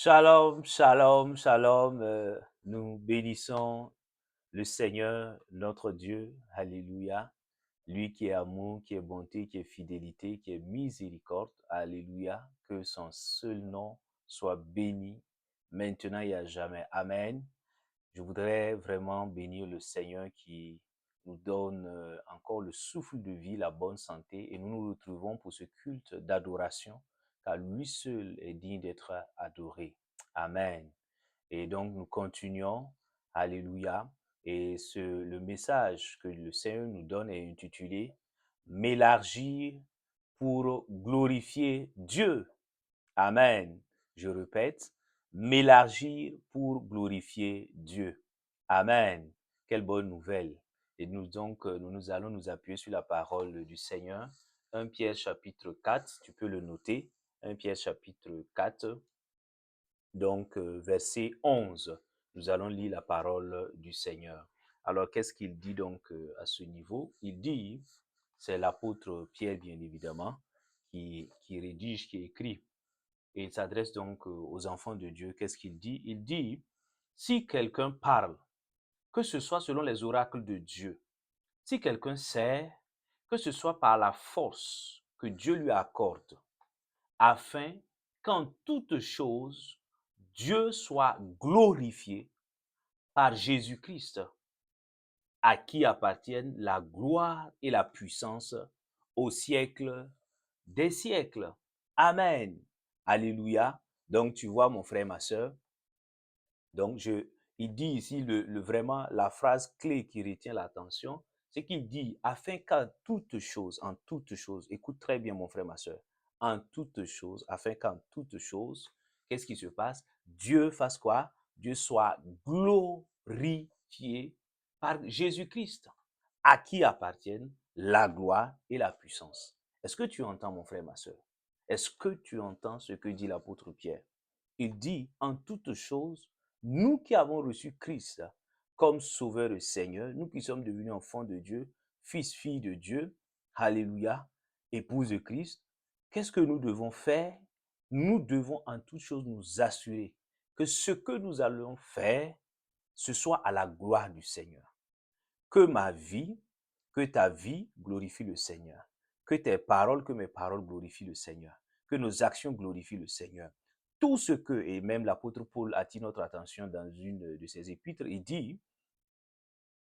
Shalom, shalom, shalom. Nous bénissons le Seigneur, notre Dieu. Alléluia. Lui qui est amour, qui est bonté, qui est fidélité, qui est miséricorde. Alléluia. Que son seul nom soit béni maintenant et à jamais. Amen. Je voudrais vraiment bénir le Seigneur qui nous donne encore le souffle de vie, la bonne santé, et nous nous retrouvons pour ce culte d'adoration, car lui seul est digne d'être adoré. Amen. Et donc nous continuons, alléluia, et le message que le Seigneur nous donne est intitulé M'élargir pour glorifier Dieu. Amen. Je répète, m'élargir pour glorifier Dieu. Amen. Quelle bonne nouvelle. Et nous allons nous appuyer sur la parole du Seigneur. 1 Pierre chapitre 4, tu peux le noter. 1 Pierre chapitre 4, donc verset 11. Nous allons lire la parole du Seigneur. Alors, qu'est-ce qu'il dit donc à ce niveau? Il dit, c'est l'apôtre Pierre, bien évidemment, qui rédige, qui écrit. Et il s'adresse donc aux enfants de Dieu. Qu'est-ce qu'il dit? Il dit, si quelqu'un parle, que ce soit selon les oracles de Dieu, si quelqu'un sert, que ce soit par la force que Dieu lui accorde, afin qu'en toute chose, Dieu soit glorifié par Jésus-Christ, à qui appartiennent la gloire et la puissance au siècle des siècles. Amen. Alléluia. Donc, tu vois, mon frère, ma soeur, donc il dit ici vraiment la phrase clé qui retient l'attention, c'est qu'il dit, afin qu'en en toute chose, écoute très bien, mon frère, ma soeur, en toute chose, afin qu'en toute chose, qu'est-ce qui se passe? Dieu fasse quoi? Dieu soit glorifié par Jésus-Christ, à qui appartiennent la gloire et la puissance. Est-ce que tu entends, mon frère, ma soeur? Est-ce que tu entends ce que dit l'apôtre Pierre? Il dit, en toute chose, nous qui avons reçu Christ comme Sauveur et Seigneur, nous qui sommes devenus enfants de Dieu, fils, filles de Dieu, alléluia, épouse de Christ, qu'est-ce que nous devons faire? Nous devons en toute chose nous assurer que ce que nous allons faire, ce soit à la gloire du Seigneur. Que ma vie, que ta vie glorifie le Seigneur. Que tes paroles, que mes paroles glorifient le Seigneur. Que nos actions glorifient le Seigneur. Tout ce que, et même l'apôtre Paul attire notre attention dans une de ses épîtres, il dit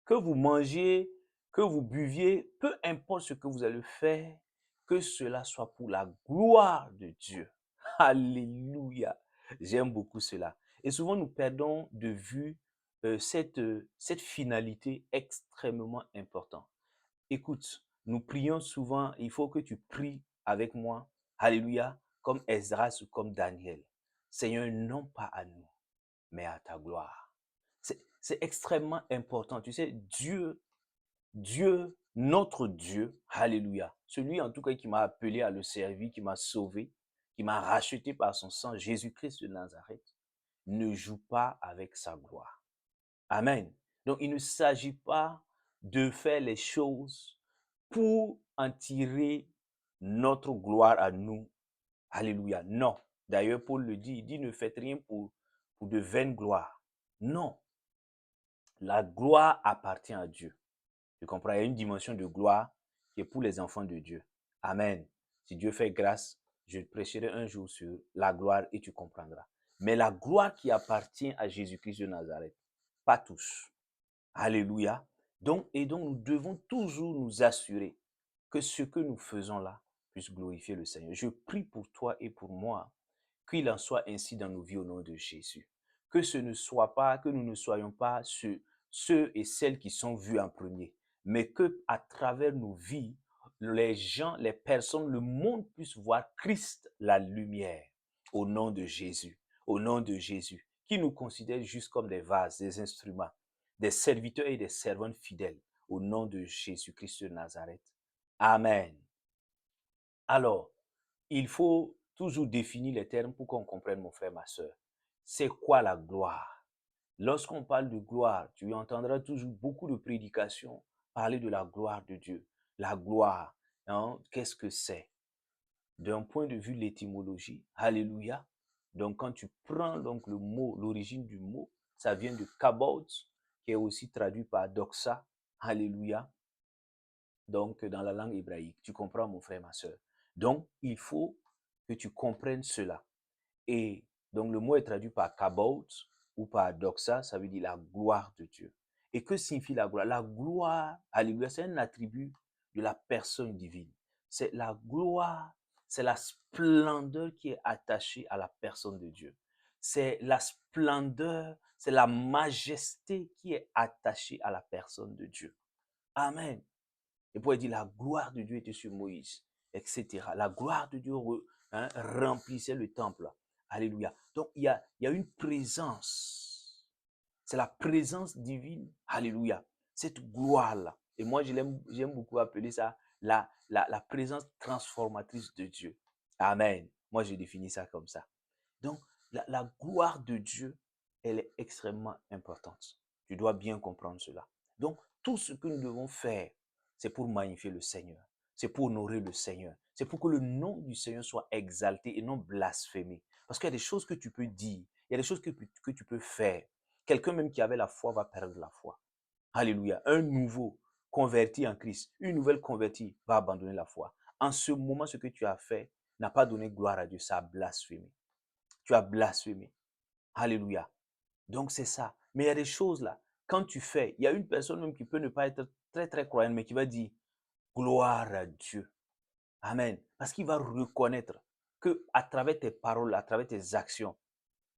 que vous mangiez, que vous buviez, peu importe ce que vous allez faire, que cela soit pour la gloire de Dieu. Alléluia. J'aime beaucoup cela. Et souvent, nous perdons de vue cette finalité extrêmement importante. Écoute, nous prions souvent, il faut que tu pries avec moi, alléluia, comme Esdras ou comme Daniel. Seigneur, non pas à nous, mais à ta gloire. C'est extrêmement important. Tu sais, Dieu, notre Dieu, alléluia, celui en tout cas qui m'a appelé à le servir, qui m'a sauvé, qui m'a racheté par son sang, Jésus-Christ de Nazareth, ne joue pas avec sa gloire. Amen. Donc, il ne s'agit pas de faire les choses pour en tirer notre gloire à nous. Alléluia. Non. D'ailleurs, Paul le dit, il dit ne faites rien pour de vaines gloires. Non. La gloire appartient à Dieu. Tu comprends? Il y a une dimension de gloire qui est pour les enfants de Dieu. Amen. Si Dieu fait grâce, je prêcherai un jour sur la gloire et tu comprendras. Mais la gloire qui appartient à Jésus-Christ de Nazareth, pas tous. Alléluia. Donc, nous devons toujours nous assurer que ce que nous faisons là puisse glorifier le Seigneur. Je prie pour toi et pour moi qu'il en soit ainsi dans nos vies au nom de Jésus. Que ce ne soit pas, que nous ne soyons pas ceux et celles qui sont vus en premier, mais que à travers nos vies, les gens, les personnes, le monde puisse voir Christ, la lumière, au nom de Jésus, au nom de Jésus, qui nous considère juste comme des vases, des instruments, des serviteurs et des servantes fidèles, au nom de Jésus-Christ de Nazareth. Amen. Alors, il faut toujours définir les termes pour qu'on comprenne, mon frère, ma soeur. C'est quoi la gloire? Lorsqu'on parle de gloire, tu entendras toujours beaucoup de prédications parler de la gloire de Dieu. La gloire, hein, qu'est-ce que c'est? D'un point de vue de l'étymologie, alléluia, Donc, quand tu prends donc le mot, l'origine du mot, ça vient de kabod, qui est aussi traduit par doxa. Alléluia. Donc, dans la langue hébraïque. Tu comprends, mon frère, ma soeur. Donc, il faut que tu comprennes cela. Et donc, le mot est traduit par kabod ou par doxa, ça veut dire la gloire de Dieu. Et que signifie la gloire? La gloire, alléluia, c'est un attribut de la personne divine. C'est la gloire, c'est la splendeur qui est attachée à la personne de Dieu. C'est la splendeur, c'est la majesté qui est attachée à la personne de Dieu. Amen. Et pour dire, la gloire de Dieu était sur Moïse, etc. La gloire de Dieu remplissait le temple. Alléluia. Donc, il y a une présence. C'est la présence divine. Alléluia. Cette gloire-là. Et moi, j'aime beaucoup appeler ça la présence transformatrice de Dieu. Amen. Moi, j'ai défini ça comme ça. Donc, la gloire de Dieu, elle est extrêmement importante. Tu dois bien comprendre cela. Donc, tout ce que nous devons faire, c'est pour magnifier le Seigneur. C'est pour honorer le Seigneur. C'est pour que le nom du Seigneur soit exalté et non blasphémé. Parce qu'il y a des choses que tu peux dire, il y a des choses que tu peux faire. Quelqu'un même qui avait la foi va perdre la foi. Alléluia. Un nouveau converti en Christ, une nouvelle convertie va abandonner la foi. En ce moment, ce que tu as fait n'a pas donné gloire à Dieu, ça a blasphémé. Tu as blasphémé. Alléluia. Donc c'est ça. Mais il y a des choses là. Quand tu fais, il y a une personne même qui peut ne pas être très très croyante, mais qui va dire gloire à Dieu. Amen. Parce qu'il va reconnaître que à travers tes paroles, à travers tes actions,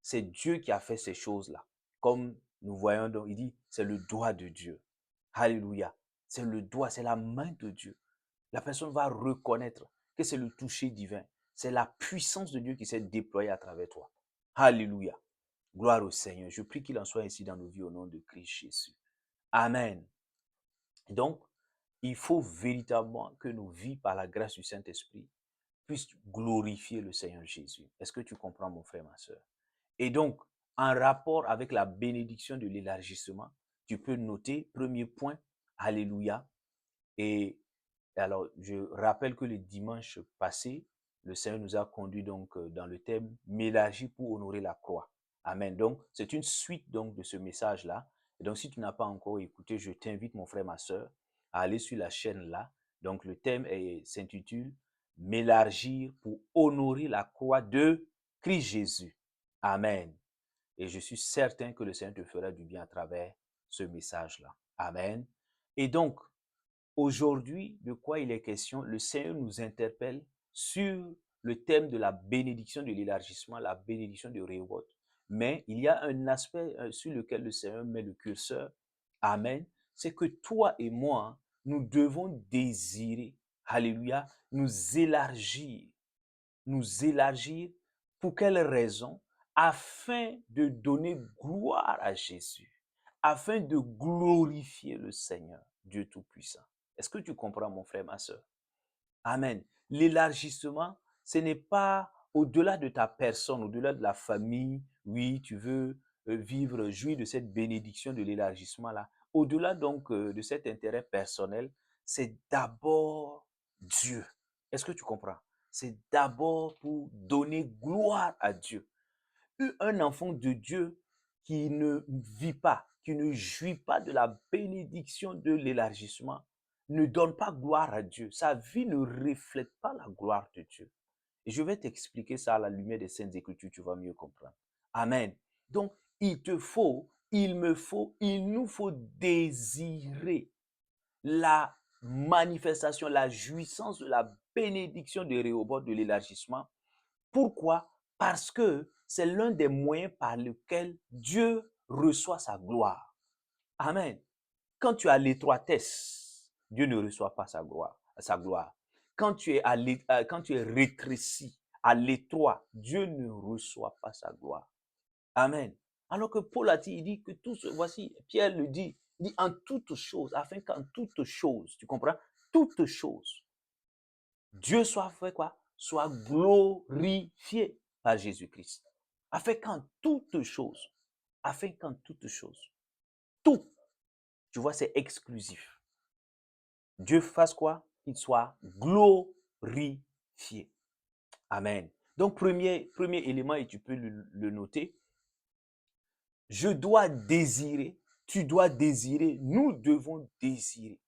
c'est Dieu qui a fait ces choses-là. Comme nous voyons donc, il dit, c'est le doigt de Dieu. Alléluia. C'est le doigt, c'est la main de Dieu. La personne va reconnaître que c'est le toucher divin. C'est la puissance de Dieu qui s'est déployée à travers toi. Alléluia. Gloire au Seigneur. Je prie qu'il en soit ainsi dans nos vies au nom de Christ Jésus. Amen. Donc, il faut véritablement que nos vies, par la grâce du Saint-Esprit, puissent glorifier le Seigneur Jésus. Est-ce que tu comprends, mon frère, ma soeur? Et donc, en rapport avec la bénédiction de l'élargissement, tu peux noter, premier point, Alléluia. Et alors, je rappelle que le dimanche passé, le Seigneur nous a conduits donc dans le thème « M'élargir pour honorer la croix ». Amen. Donc, c'est une suite donc de ce message-là. Et donc, si tu n'as pas encore écouté, je t'invite, mon frère, ma soeur, à aller sur la chaîne là. Donc, le thème s'intitule « M'élargir pour honorer la croix de Christ Jésus ». Amen. Et je suis certain que le Seigneur te fera du bien à travers ce message-là. Amen. Et donc, aujourd'hui, de quoi il est question? Le Seigneur nous interpelle sur le thème de la bénédiction de l'élargissement, la bénédiction de Rehoboth. Mais il y a un aspect sur lequel le Seigneur met le curseur. Amen. C'est que toi et moi, nous devons désirer, alléluia, nous élargir. Nous élargir. Pour quelle raison? Afin de donner gloire à Jésus, afin de glorifier le Seigneur, Dieu Tout-Puissant. Est-ce que tu comprends, mon frère, ma soeur? Amen. L'élargissement, ce n'est pas au-delà de ta personne, au-delà de la famille. Oui, tu veux vivre, jouir de cette bénédiction de l'élargissement-là. Au-delà donc de cet intérêt personnel, c'est d'abord Dieu. Est-ce que tu comprends? C'est d'abord pour donner gloire à Dieu. Un enfant de Dieu qui ne vit pas, qui ne jouit pas de la bénédiction de l'élargissement, ne donne pas gloire à Dieu. Sa vie ne reflète pas la gloire de Dieu. Et je vais t'expliquer ça à la lumière des Saintes Écritures, tu vas mieux comprendre. Amen. Donc, il te faut, il me faut, il nous faut désirer la manifestation, la jouissance de la bénédiction de Rehoboth, de l'élargissement. Pourquoi? Parce que c'est l'un des moyens par lesquels Dieu reçoit sa gloire. Amen. Quand tu as l'étroitesse, Dieu ne reçoit pas sa gloire. Quand tu es rétréci, à l'étroit, Dieu ne reçoit pas sa gloire. Amen. Alors que Paul a dit, il dit que tout ce, voici, Pierre le dit, il dit en toutes choses, afin qu'en toutes choses, tu comprends? Toutes choses, Dieu soit fait quoi? Soit glorifié par Jésus-Christ. Afin qu'en toutes choses, tout, tu vois, c'est exclusif. Dieu fasse quoi? Qu'il soit glorifié. Amen. Donc, premier élément, et tu peux le noter, je dois désirer, tu dois désirer, nous devons désirer.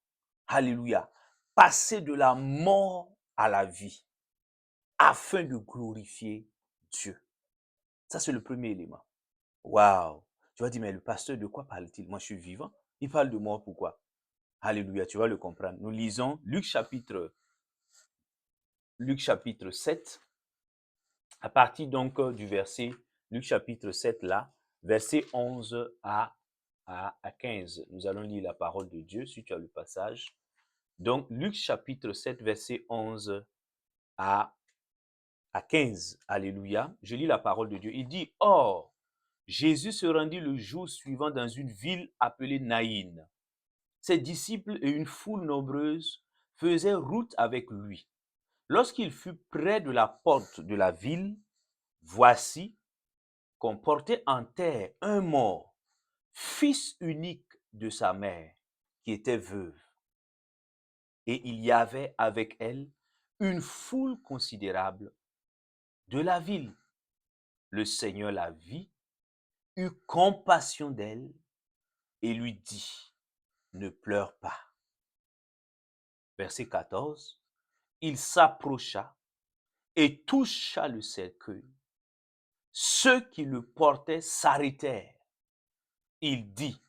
Alléluia. Passer de la mort à la vie afin de glorifier Dieu. Ça, c'est le premier élément. Waouh! Tu vas dire, mais le pasteur, de quoi parle-t-il? Moi, je suis vivant. Il parle de moi, pourquoi? Alléluia, tu vas le comprendre. Nous lisons Luc chapitre 7, à partir donc du verset, Luc chapitre 7 là, verset 11 à 15. Nous allons lire la parole de Dieu, si tu as le passage. Donc, Luc chapitre 7, verset 11 à 15. Alléluia. Je lis la parole de Dieu. Il dit, « Or, Jésus se rendit le jour suivant dans une ville appelée Naïn. Ses disciples et une foule nombreuse faisaient route avec lui. Lorsqu'il fut près de la porte de la ville, voici qu'on portait en terre un mort, fils unique de sa mère, qui était veuve. Et il y avait avec elle une foule considérable de la ville. Le Seigneur la vit, eut compassion d'elle et lui dit, ne pleure pas. Verset 14, il s'approcha et toucha le cercueil. Ceux qui le portaient s'arrêtèrent. Il dit,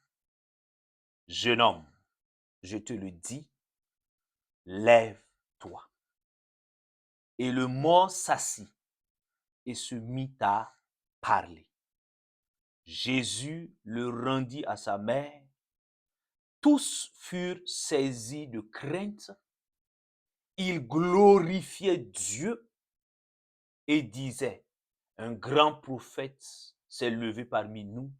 jeune homme, je te le dis, lève-toi. Et le mort s'assit et se mit à parler. Jésus le rendit à sa mère. Tous furent saisis de crainte. Ils glorifiaient Dieu et disaient, un grand prophète s'est levé parmi nous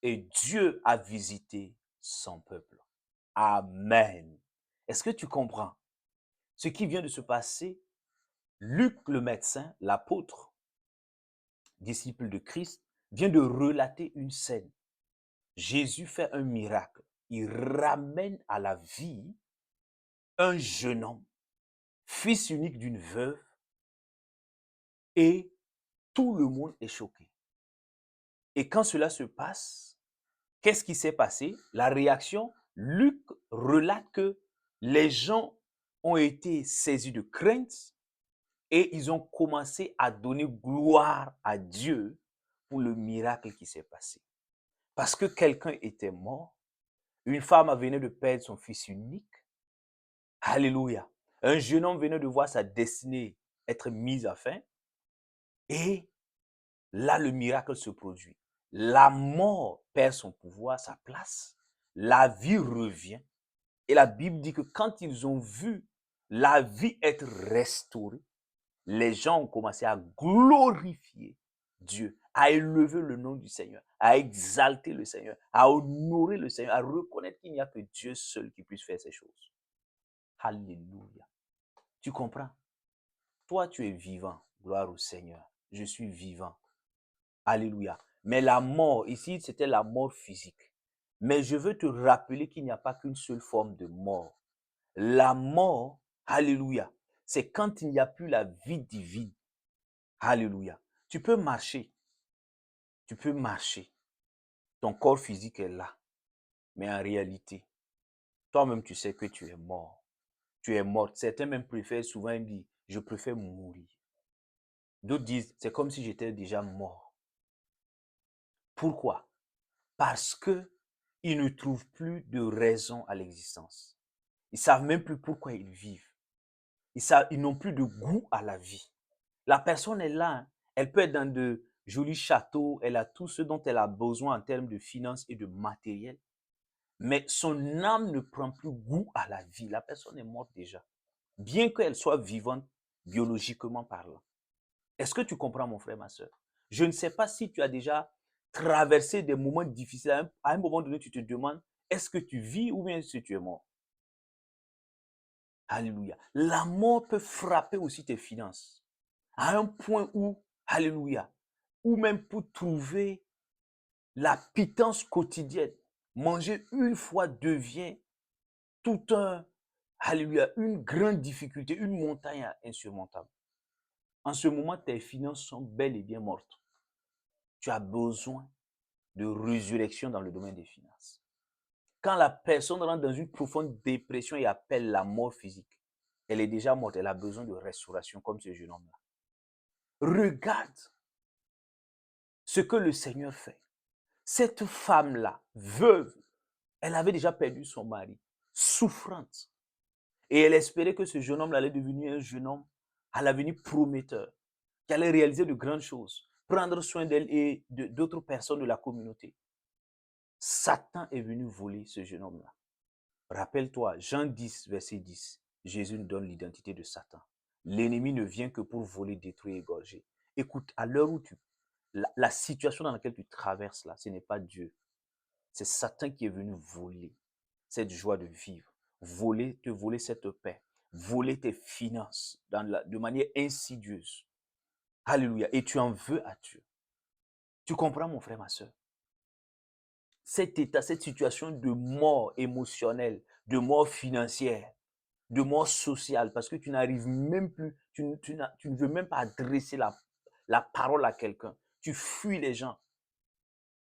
et Dieu a visité son peuple. Amen. Est-ce que tu comprends? Ce qui vient de se passer, Luc le médecin, l'apôtre, disciple de Christ, vient de relater une scène. Jésus fait un miracle. Il ramène à la vie un jeune homme, fils unique d'une veuve, et tout le monde est choqué. Et quand cela se passe, qu'est-ce qui s'est passé? La réaction, Luc relate que les gens ont été saisis de crainte et ils ont commencé à donner gloire à Dieu pour le miracle qui s'est passé. Parce que quelqu'un était mort, une femme venait de perdre son fils unique. Alléluia. Un jeune homme venait de voir sa destinée être mise à fin. Et là, le miracle se produit. La mort perd son pouvoir, sa place. La vie revient. Et la Bible dit que quand ils ont vu la vie être restaurée, les gens ont commencé à glorifier Dieu, à élever le nom du Seigneur, à exalter le Seigneur, à honorer le Seigneur, à reconnaître qu'il n'y a que Dieu seul qui puisse faire ces choses. Alléluia. Tu comprends? Toi, tu es vivant. Gloire au Seigneur. Je suis vivant. Alléluia. Mais la mort, ici, c'était la mort physique. Mais je veux te rappeler qu'il n'y a pas qu'une seule forme de mort. La mort, alléluia, c'est quand il n'y a plus la vie divine. Alléluia. Tu peux marcher. Tu peux marcher. Ton corps physique est là. Mais en réalité, toi-même, tu sais que tu es mort. Tu es mort. Certains même préfèrent souvent dire, je préfère mourir. D'autres disent, c'est comme si j'étais déjà mort. Pourquoi? Parce que ils ne trouvent plus de raison à l'existence. Ils savent même plus pourquoi ils vivent. Ils n'ont plus de goût à la vie. La personne est là, hein. Elle peut être dans de jolis châteaux, elle a tout ce dont elle a besoin en termes de finances et de matériel. Mais son âme ne prend plus goût à la vie. La personne est morte déjà. Bien qu'elle soit vivante biologiquement parlant. Est-ce que tu comprends, mon frère, ma soeur? Je ne sais pas si tu as déjà traversé des moments difficiles. À un moment donné, tu te demandes, est-ce que tu vis ou bien est-ce que tu es mort? Alléluia. La mort peut frapper aussi tes finances. À un point où, alléluia, ou même pour trouver la pitance quotidienne, manger une fois devient tout un, alléluia, une grande difficulté, une montagne insurmontable. En ce moment, tes finances sont bel et bien mortes. Tu as besoin de résurrection dans le domaine des finances. Quand la personne rentre dans une profonde dépression et appelle la mort physique, elle est déjà morte, elle a besoin de restauration comme ce jeune homme-là. Regarde ce que le Seigneur fait. Cette femme-là, veuve, elle avait déjà perdu son mari, souffrante. Et elle espérait que ce jeune homme allait devenir un jeune homme à l'avenir prometteur, qui allait réaliser de grandes choses, prendre soin d'elle et d'autres personnes de la communauté. Satan est venu voler ce jeune homme-là. Rappelle-toi, Jean 10, verset 10, Jésus nous donne l'identité de Satan. L'ennemi ne vient que pour voler, détruire, égorger. Écoute, à l'heure où la situation dans laquelle tu traverses là, ce n'est pas Dieu. C'est Satan qui est venu voler cette joie de vivre, te voler cette paix, voler tes finances de manière insidieuse. Alléluia. Et tu en veux à Dieu. Tu comprends, mon frère, ma soeur? Cet état, cette situation de mort émotionnelle, de mort financière, de mort sociale, parce que tu n'arrives même plus, tu ne veux même pas adresser la parole à quelqu'un. Tu fuis les gens.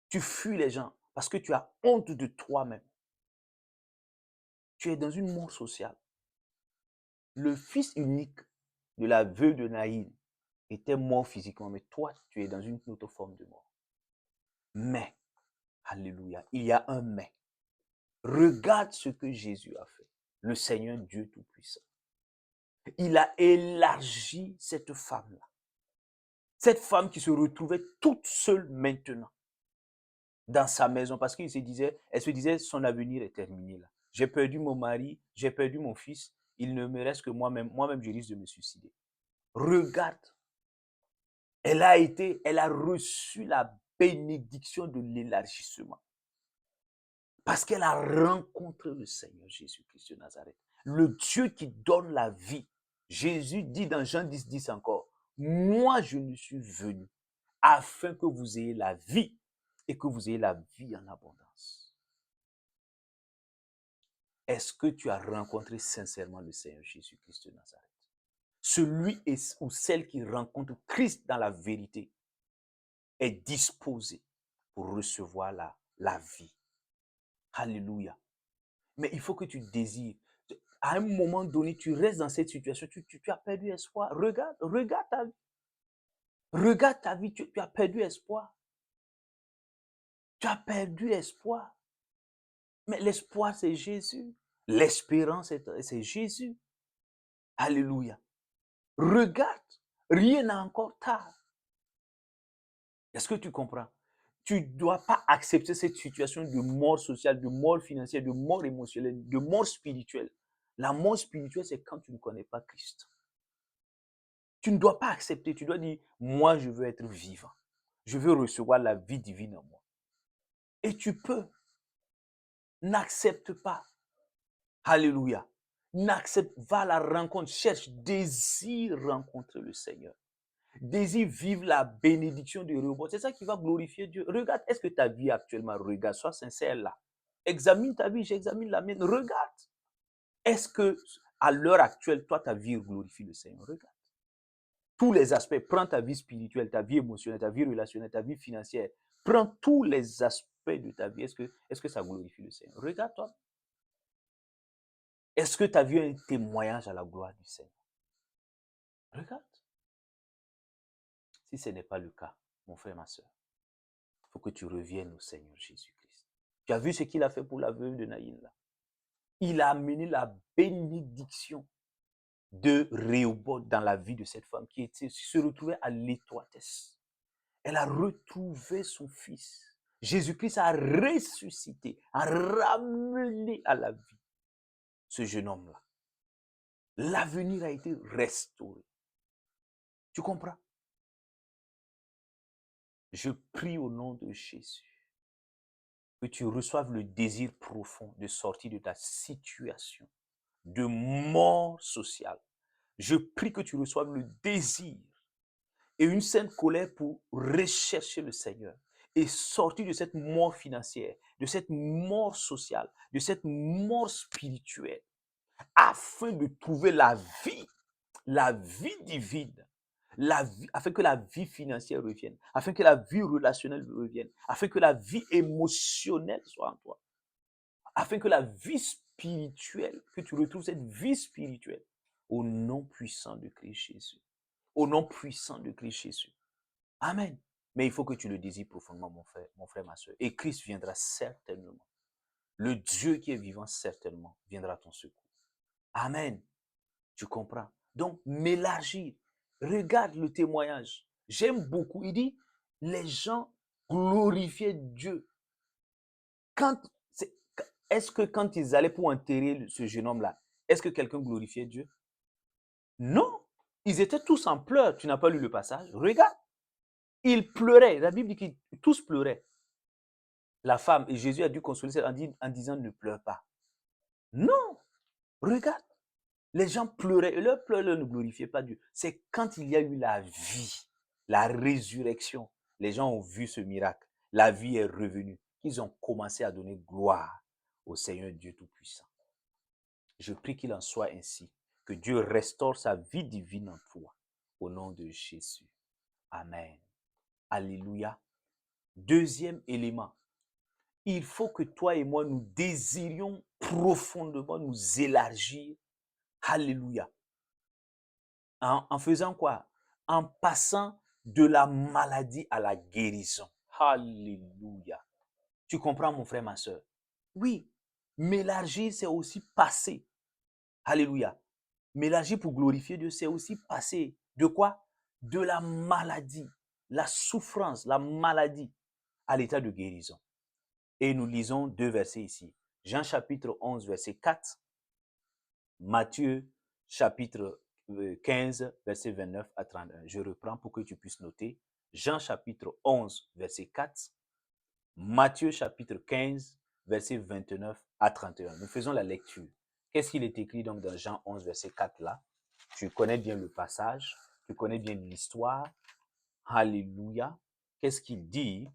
Tu fuis les gens parce que tu as honte de toi-même. Tu es dans une mort sociale. Le fils unique de la veuve de Naïn était mort physiquement, mais toi, tu es dans une autre forme de mort. Mais, alléluia, il y a un mais. Regarde ce que Jésus a fait, le Seigneur Dieu Tout-Puissant. Il a élargi cette femme-là. Cette femme qui se retrouvait toute seule maintenant dans sa maison parce qu'elle se disait, son avenir est terminé là. J'ai perdu mon mari, j'ai perdu mon fils, il ne me reste que moi-même. Moi-même, je risque de me suicider. Regarde, elle a reçu la bénédiction de l'élargissement. Parce qu'elle a rencontré le Seigneur Jésus-Christ de Nazareth. Le Dieu qui donne la vie. Jésus dit dans Jean 10, 10 encore, moi je ne suis venu afin que vous ayez la vie et que vous ayez la vie en abondance. Est-ce que tu as rencontré sincèrement le Seigneur Jésus-Christ de Nazareth? Celui ou celle qui rencontre Christ dans la vérité est disposé pour recevoir la vie. Alléluia. Mais il faut que tu désires. À un moment donné, tu restes dans cette situation, tu as perdu espoir. Regarde ta vie. Regarde ta vie, tu as perdu espoir. Tu as perdu espoir. Mais l'espoir, c'est Jésus. L'espérance, c'est Jésus. Alléluia. Regarde, rien n'est encore tard. Est-ce que tu comprends? Tu ne dois pas accepter cette situation de mort sociale, de mort financière, de mort émotionnelle, de mort spirituelle. La mort spirituelle, c'est quand tu ne connais pas Christ. Tu ne dois pas accepter, tu dois dire, moi je veux être vivant. Je veux recevoir la vie divine en moi. Et tu peux. N'accepte pas. Alléluia. N'accepte, va à la rencontre, cherche, désire rencontrer le Seigneur. Désire vivre la bénédiction du repos. C'est ça qui va glorifier Dieu. Regarde, est-ce que ta vie actuellement, regarde, sois sincère là. Examine ta vie, j'examine la mienne. Regarde. Est-ce que à l'heure actuelle, toi, ta vie glorifie le Seigneur? Regarde. Tous les aspects. Prends ta vie spirituelle, ta vie émotionnelle, ta vie relationnelle, ta vie financière. Prends tous les aspects de ta vie. Est-ce que ça glorifie le Seigneur? Regarde-toi. Est-ce que tu as vu un témoignage à la gloire du Seigneur? Regarde. Si ce n'est pas le cas, mon frère, ma soeur, il faut que tu reviennes au Seigneur Jésus-Christ. Tu as vu ce qu'il a fait pour la veuve de Naïn là? Il a amené la bénédiction de Réhoboth dans la vie de cette femme qui se retrouvait à l'étroitesse. Elle a retrouvé son fils. Jésus-Christ a ressuscité, a ramené à la vie ce jeune homme-là. L'avenir a été restauré. Tu comprends? Je prie au nom de Jésus que tu reçoives le désir profond de sortir de ta situation de mort sociale. Je prie que tu reçoives le désir et une sainte colère pour rechercher le Seigneur et sortir de cette mort financière, de cette mort sociale, de cette mort spirituelle, afin de trouver la vie divine, afin que la vie financière revienne, afin que la vie relationnelle revienne, afin que la vie émotionnelle soit en toi, afin que la vie spirituelle, que tu retrouves cette vie spirituelle au nom puissant de Christ Jésus. Au nom puissant de Christ Jésus. Amen. Mais il faut que tu le désires profondément, mon frère, ma soeur. Et Christ viendra certainement. Le Dieu qui est vivant, certainement, viendra à ton secours. Amen. Tu comprends? Donc, m'élargir. Regarde le témoignage. J'aime beaucoup. Il dit, les gens glorifiaient Dieu. Est-ce que quand ils allaient pour enterrer ce jeune homme-là, est-ce que quelqu'un glorifiait Dieu? Non. Ils étaient tous en pleurs. Tu n'as pas lu le passage? Regarde. Ils pleuraient. La Bible dit qu'ils tous pleuraient. La femme, et Jésus a dû consoler en disant ne pleure pas. Non. Regarde. Les gens pleuraient et leurs pleurs ne glorifiaient pas Dieu. C'est quand il y a eu la vie, la résurrection, les gens ont vu ce miracle, la vie est revenue, qu'ils ont commencé à donner gloire au Seigneur Dieu Tout-Puissant. Je prie qu'il en soit ainsi, que Dieu restaure sa vie divine en toi, au nom de Jésus. Amen. Alléluia. Deuxième élément, il faut que toi et moi, nous désirions profondément nous élargir. Alléluia. En faisant quoi? En passant de la maladie à la guérison. Alléluia. Tu comprends, mon frère, ma soeur? Oui, m'élargir, c'est aussi passer. Alléluia. M'élargir pour glorifier Dieu, c'est aussi passer de quoi? De la maladie, la souffrance, la maladie à l'état de guérison. Et nous lisons deux versets ici. Jean chapitre 11, verset 4. Matthieu chapitre 15, verset 29 à 31. Je reprends pour que tu puisses noter. Jean chapitre 11, verset 4. Matthieu chapitre 15, verset 29 à 31. Nous faisons la lecture. Qu'est-ce qu'il est écrit donc dans Jean 11, verset 4 là? Tu connais bien le passage, tu connais bien l'histoire. Alléluia. Qu'est-ce qu'il dit?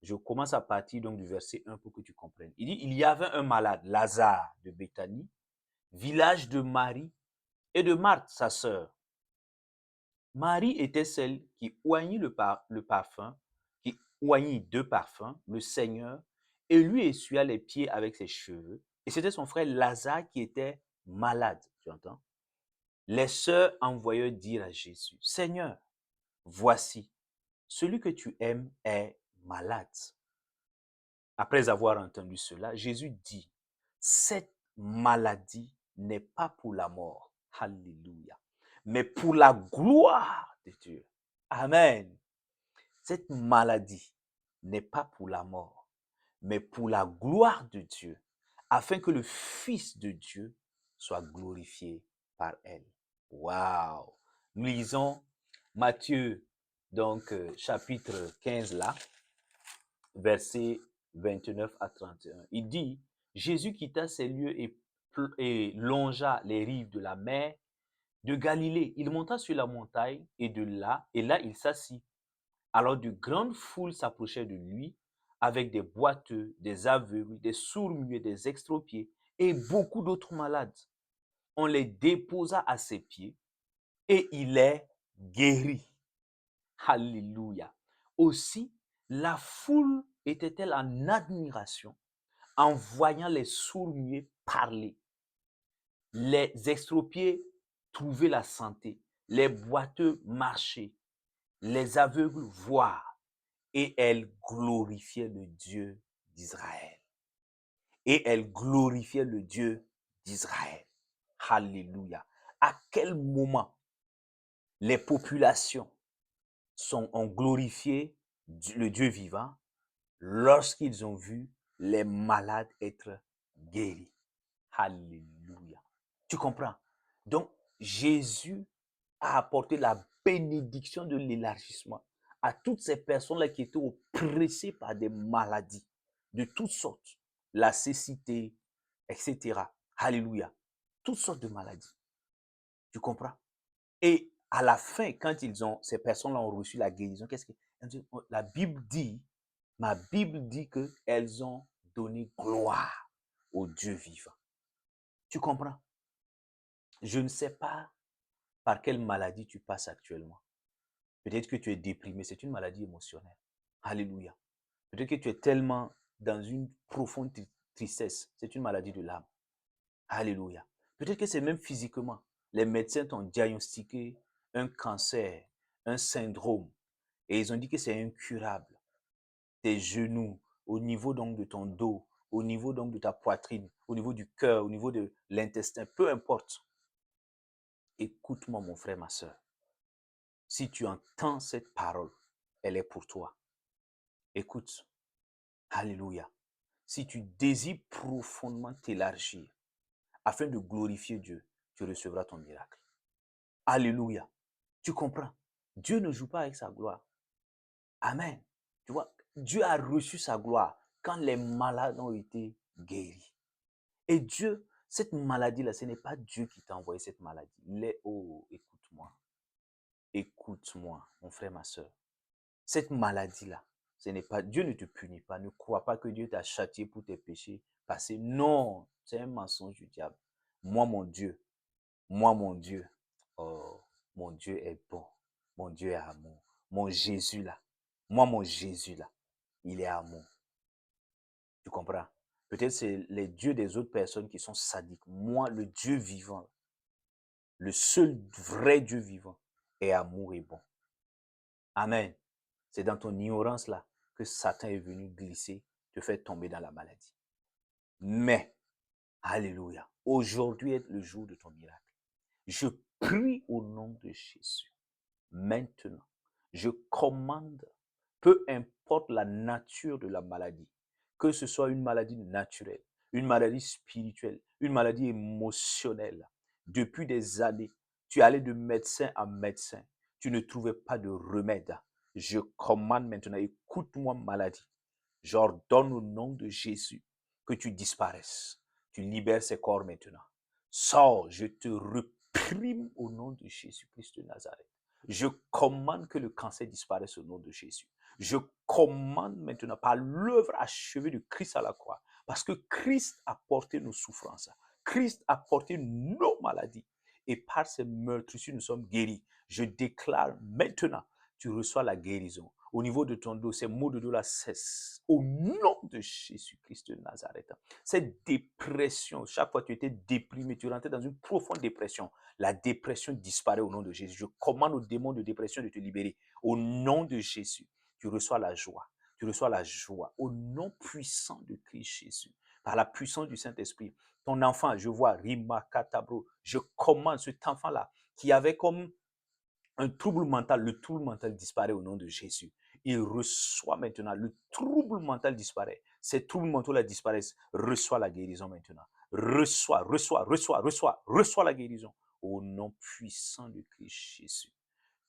Je commence à partir donc du verset 1 pour que tu comprennes. Il dit, il y avait un malade, Lazare de Béthanie, village de Marie et de Marthe, sa sœur. Marie était celle qui oignit le parfum, qui oignit de parfum, le Seigneur, et lui essuya les pieds avec ses cheveux. Et c'était son frère Lazare qui était malade, tu entends? Les sœurs envoyèrent dire à Jésus, Seigneur, voici, celui que tu aimes est malade. Après avoir entendu cela, Jésus dit, cette maladie n'est pas pour la mort. Alléluia. Mais pour la gloire de Dieu. Amen. Cette maladie n'est pas pour la mort, mais pour la gloire de Dieu, afin que le Fils de Dieu soit glorifié par elle. Waouh! Nous lisons Matthieu, donc chapitre 15 là, verset 29 à 31. Il dit, Jésus quitta ces lieux et longea les rives de la mer de Galilée. Il monta sur la montagne et là il s'assit. Alors de grandes foules s'approchaient de lui avec des boiteux, des aveugles, des sourds-muets, des extropiés et beaucoup d'autres malades. On les déposa à ses pieds et il les guérit. Alléluia. Aussi, la foule était-elle en admiration en voyant les sourds-muets parler, les extropiés trouver la santé, les boiteux marcher, les aveugles voir, et elle glorifiait le Dieu d'Israël. Et elle glorifiait le Dieu d'Israël. Alléluia. À quel moment les populations ont glorifié le Dieu vivant? Lorsqu'ils ont vu les malades être guéris. Alléluia. Tu comprends? Donc, Jésus a apporté la bénédiction de l'élargissement à toutes ces personnes-là qui étaient oppressées par des maladies de toutes sortes, la cécité, etc. Alléluia. Toutes sortes de maladies. Tu comprends? Et à la fin, quand ces personnes-là ont reçu la guérison, qu'est-ce que la Bible dit? Ma Bible dit qu'elles ont donné gloire au Dieu vivant. Tu comprends? Je ne sais pas par quelle maladie tu passes actuellement. Peut-être que tu es déprimé, c'est une maladie émotionnelle. Alléluia. Peut-être que tu es tellement dans une profonde tristesse, c'est une maladie de l'âme. Alléluia. Peut-être que c'est même physiquement. Les médecins t'ont diagnostiqué un cancer, un syndrome, et ils ont dit que c'est incurable. Tes genoux, au niveau donc de ton dos, au niveau donc de ta poitrine, au niveau du cœur, au niveau de l'intestin, peu importe. Écoute-moi, mon frère, ma soeur. Si tu entends cette parole, elle est pour toi. Écoute. Alléluia. Si tu désires profondément t'élargir afin de glorifier Dieu, tu recevras ton miracle. Alléluia. Tu comprends? Dieu ne joue pas avec sa gloire. Amen. Tu vois, Dieu a reçu sa gloire quand les malades ont été guéris. Et Dieu, cette maladie-là, ce n'est pas Dieu qui t'a envoyé cette maladie. Oh, écoute-moi. Écoute-moi, mon frère, ma soeur. Cette maladie-là, ce n'est pas, Dieu ne te punit pas. Ne crois pas que Dieu t'a châtié pour tes péchés passés. Non, c'est un mensonge du diable. Moi, mon Dieu, oh, mon Dieu est bon. Mon Dieu est amour. Mon Jésus là, mon Jésus là, il est amour. Tu comprends? Peut-être c'est les dieux des autres personnes qui sont sadiques. Moi, le Dieu vivant, le seul vrai Dieu vivant est amour et bon. Amen. C'est dans ton ignorance là que Satan est venu glisser, te faire tomber dans la maladie. Mais, alléluia, aujourd'hui est le jour de ton miracle. Je prie au nom de Jésus. Maintenant, je commande, peu importe la nature de la maladie, que ce soit une maladie naturelle, une maladie spirituelle, une maladie émotionnelle. Depuis des années, tu allais de médecin à médecin, tu ne trouvais pas de remède. Je commande maintenant, écoute-moi maladie. J'ordonne au nom de Jésus que tu disparaisses. Tu libères ces corps maintenant. Sors, je te reprime au nom de Jésus-Christ de Nazareth. Je commande que le cancer disparaisse au nom de Jésus. Je commande maintenant par l'œuvre achevée de Christ à la croix, parce que Christ a porté nos souffrances, Christ a porté nos maladies, et par ses meurtrissures nous sommes guéris. Je déclare maintenant, tu reçois la guérison. Au niveau de ton dos, ces maux de dos là cessent. Au nom de Jésus-Christ de Nazareth. Cette dépression, chaque fois que tu étais déprimé, tu rentrais dans une profonde dépression. La dépression disparaît au nom de Jésus. Je commande aux démons de dépression de te libérer. Au nom de Jésus, tu reçois la joie. Tu reçois la joie. Au nom puissant de Christ Jésus. Par la puissance du Saint-Esprit. Ton enfant, je vois, Rima Katabro, je commande cet enfant-là qui avait comme un trouble mental, le trouble mental disparaît au nom de Jésus. Il reçoit maintenant, le trouble mental disparaît. Ces troubles mentaux-là disparaissent. Reçois la guérison maintenant. Reçois la guérison. Au nom puissant de Christ Jésus.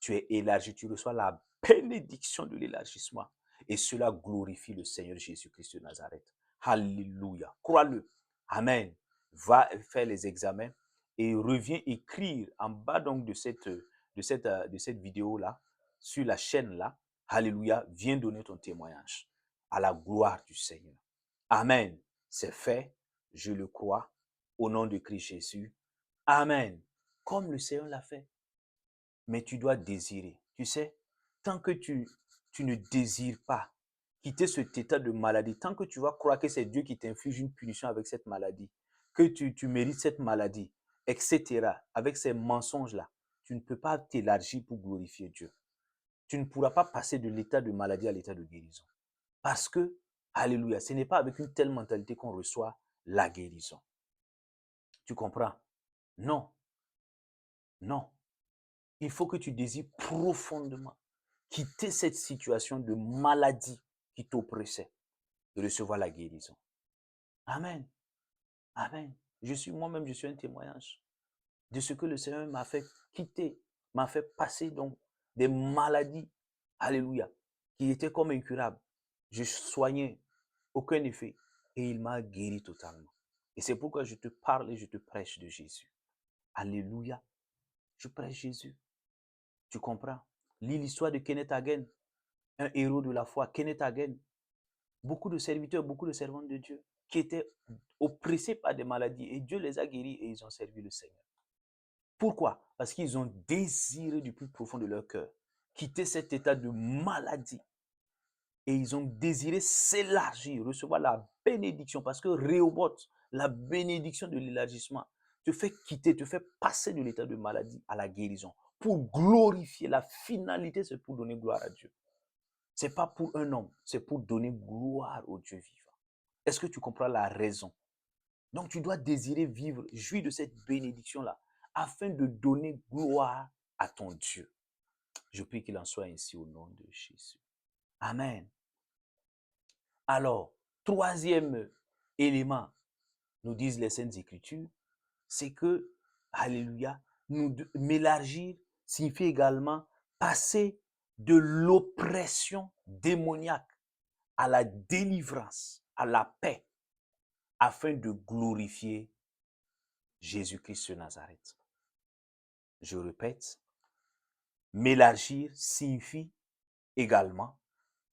Tu es élargi, tu reçois la bénédiction de l'élargissement. Et cela glorifie le Seigneur Jésus-Christ de Nazareth. Alléluia. Crois-le. Amen. Va faire les examens et reviens écrire en bas donc de cette vidéo-là, sur la chaîne-là. Alléluia. Viens donner ton témoignage à la gloire du Seigneur. Amen. C'est fait. Je le crois. Au nom de Christ Jésus. Amen. Comme le Seigneur l'a fait. Mais tu dois désirer. Tu sais, tant que tu ne désires pas quitter cet état de maladie, tant que tu vas croire que c'est Dieu qui t'inflige une punition avec cette maladie, que tu mérites cette maladie, etc., avec ces mensonges-là, tu ne peux pas t'élargir pour glorifier Dieu. Tu ne pourras pas passer de l'état de maladie à l'état de guérison. Parce que, alléluia, ce n'est pas avec une telle mentalité qu'on reçoit la guérison. Tu comprends? Non, non. Il faut que tu désires profondément quitter cette situation de maladie qui t'oppressait et recevoir la guérison. Amen. Amen. Moi-même, je suis un témoignage de ce que le Seigneur m'a fait quitter, m'a fait passer donc des maladies, alléluia, qui étaient comme incurables. Je soignais, aucun effet, et il m'a guéri totalement. Et c'est pourquoi je te parle et je te prêche de Jésus. Alléluia. Je prêche Jésus. Tu comprends? Lis l'histoire de Kenneth Hagin, un héros de la foi. Kenneth Hagin, beaucoup de serviteurs, beaucoup de servantes de Dieu qui étaient oppressés par des maladies et Dieu les a guéris et ils ont servi le Seigneur. Pourquoi? Parce qu'ils ont désiré du plus profond de leur cœur quitter cet état de maladie. Et ils ont désiré s'élargir, recevoir la bénédiction. Parce que Rehoboth, la bénédiction de l'élargissement, te fait quitter, te fait passer de l'état de maladie à la guérison. Pour glorifier, la finalité, c'est pour donner gloire à Dieu. Ce n'est pas pour un homme, c'est pour donner gloire au Dieu vivant. Est-ce que tu comprends la raison? Donc tu dois désirer vivre, jouir de cette bénédiction-là, afin de donner gloire à ton Dieu. Je prie qu'il en soit ainsi au nom de Jésus. Amen. Alors, troisième élément, nous disent les Saintes Écritures, c'est que, alléluia, m'élargir signifie également passer de l'oppression démoniaque à la délivrance, à la paix, afin de glorifier Jésus-Christ de Nazareth. Je répète, m'élargir signifie également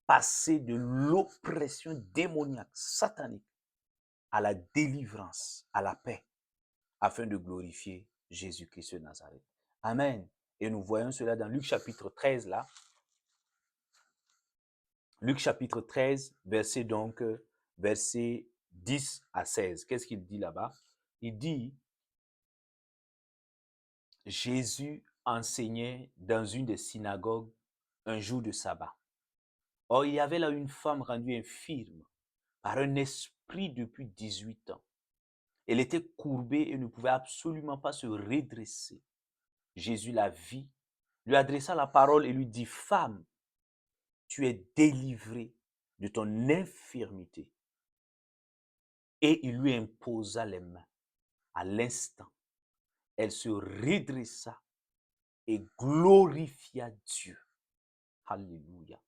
passer de l'oppression démoniaque, satanique, à la délivrance, à la paix, afin de glorifier Jésus-Christ de Nazareth. Amen. Et nous voyons cela dans Luc chapitre 13, là. Luc chapitre 13, verset 10 à 16. Qu'est-ce qu'il dit là-bas? Il dit, Jésus enseignait dans une des synagogues un jour de sabbat. Or, il y avait là une femme rendue infirme par un esprit depuis 18 ans. Elle était courbée et ne pouvait absolument pas se redresser. Jésus la vit, lui adressa la parole et lui dit, femme, tu es délivrée de ton infirmité. Et il lui imposa les mains. À l'instant, elle se redressa et glorifia Dieu. Alléluia.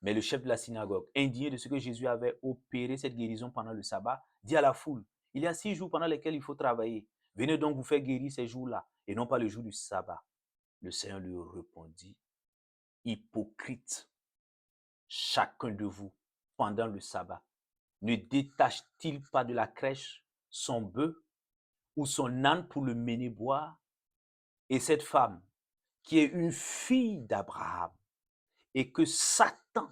Mais le chef de la synagogue, indigné de ce que Jésus avait opéré cette guérison pendant le sabbat, dit à la foule, il y a 6 jours pendant lesquels il faut travailler. Venez donc vous faire guérir ces jours-là et non pas le jour du sabbat. Le Seigneur lui répondit, hypocrite, chacun de vous, pendant le sabbat, ne détache-t-il pas de la crèche son bœuf ou son âne pour le mener boire? Et cette femme, qui est une fille d'Abraham et que Satan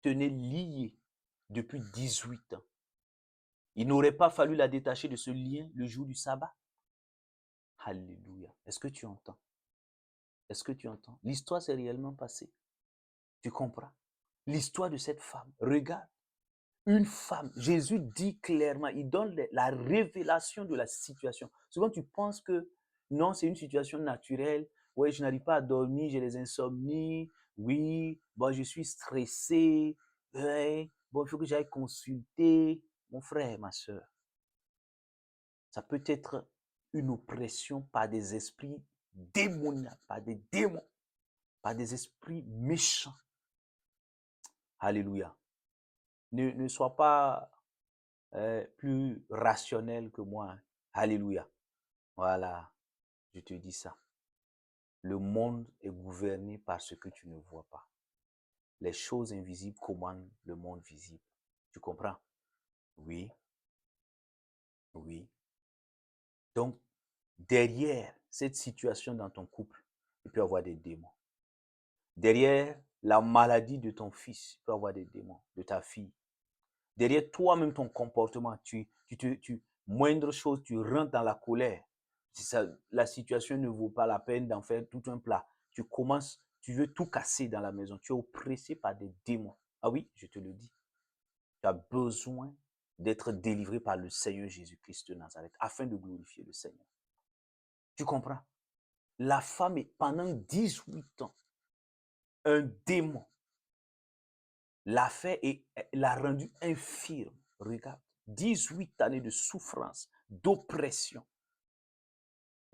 tenait liée depuis 18 ans, il n'aurait pas fallu la détacher de ce lien le jour du sabbat? Alléluia. Est-ce que tu entends? Est-ce que tu entends? L'histoire s'est réellement passée. Tu comprends? L'histoire de cette femme. Regarde. Une femme. Jésus dit clairement, il donne la révélation de la situation. Souvent, tu penses que non, c'est une situation naturelle. Oui, je n'arrive pas à dormir, j'ai des insomnies. Oui, bon, je suis stressé. Ouais, bon, il faut que j'aille consulter. Mon frère, ma soeur, ça peut être une oppression par des esprits démoniaques, par des démons, par des esprits méchants. Alléluia. Ne sois pas plus rationnel que moi. Alléluia. Voilà, je te dis ça. Le monde est gouverné par ce que tu ne vois pas. Les choses invisibles commandent le monde visible. Tu comprends? Oui. Oui. Donc, derrière cette situation dans ton couple, il peut y avoir des démons. Derrière la maladie de ton fils, il peut y avoir des démons, de ta fille. Derrière toi-même, ton comportement, moindre chose, tu rentres dans la colère. Si ça, la situation ne vaut pas la peine d'en faire tout un plat. Tu commences, tu veux tout casser dans la maison. Tu es oppressé par des démons. Ah oui, je te le dis. Tu as besoin d'être délivré par le Seigneur Jésus-Christ de Nazareth afin de glorifier le Seigneur. Tu comprends? La femme, pendant 18 ans, un démon l'a fait et l'a rendu infirme. Regarde, 18 années de souffrance, d'oppression.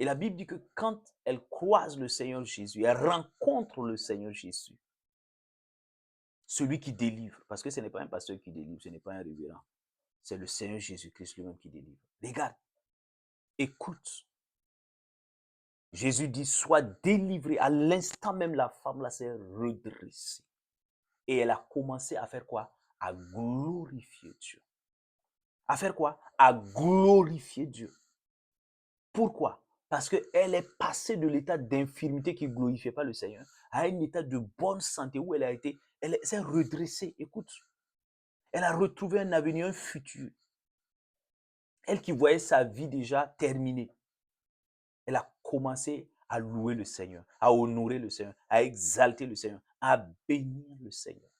Et la Bible dit que quand elle croise le Seigneur Jésus, elle rencontre le Seigneur Jésus, celui qui délivre, parce que ce n'est pas un pasteur qui délivre, ce n'est pas un révérend, c'est le Seigneur Jésus-Christ lui-même qui délivre. Regarde, écoute. Jésus dit, sois délivré. À l'instant même, la femme là s'est redressée. Et elle a commencé à faire quoi? À glorifier Dieu. À faire quoi? À glorifier Dieu. Pourquoi? Parce qu'elle est passée de l'état d'infirmité qui ne glorifiait pas le Seigneur à un état de bonne santé où elle s'est redressée. Écoute, elle a retrouvé un avenir, un futur. Elle qui voyait sa vie déjà terminée, elle a commencé à louer le Seigneur, à honorer le Seigneur, à exalter le Seigneur, à bénir le Seigneur.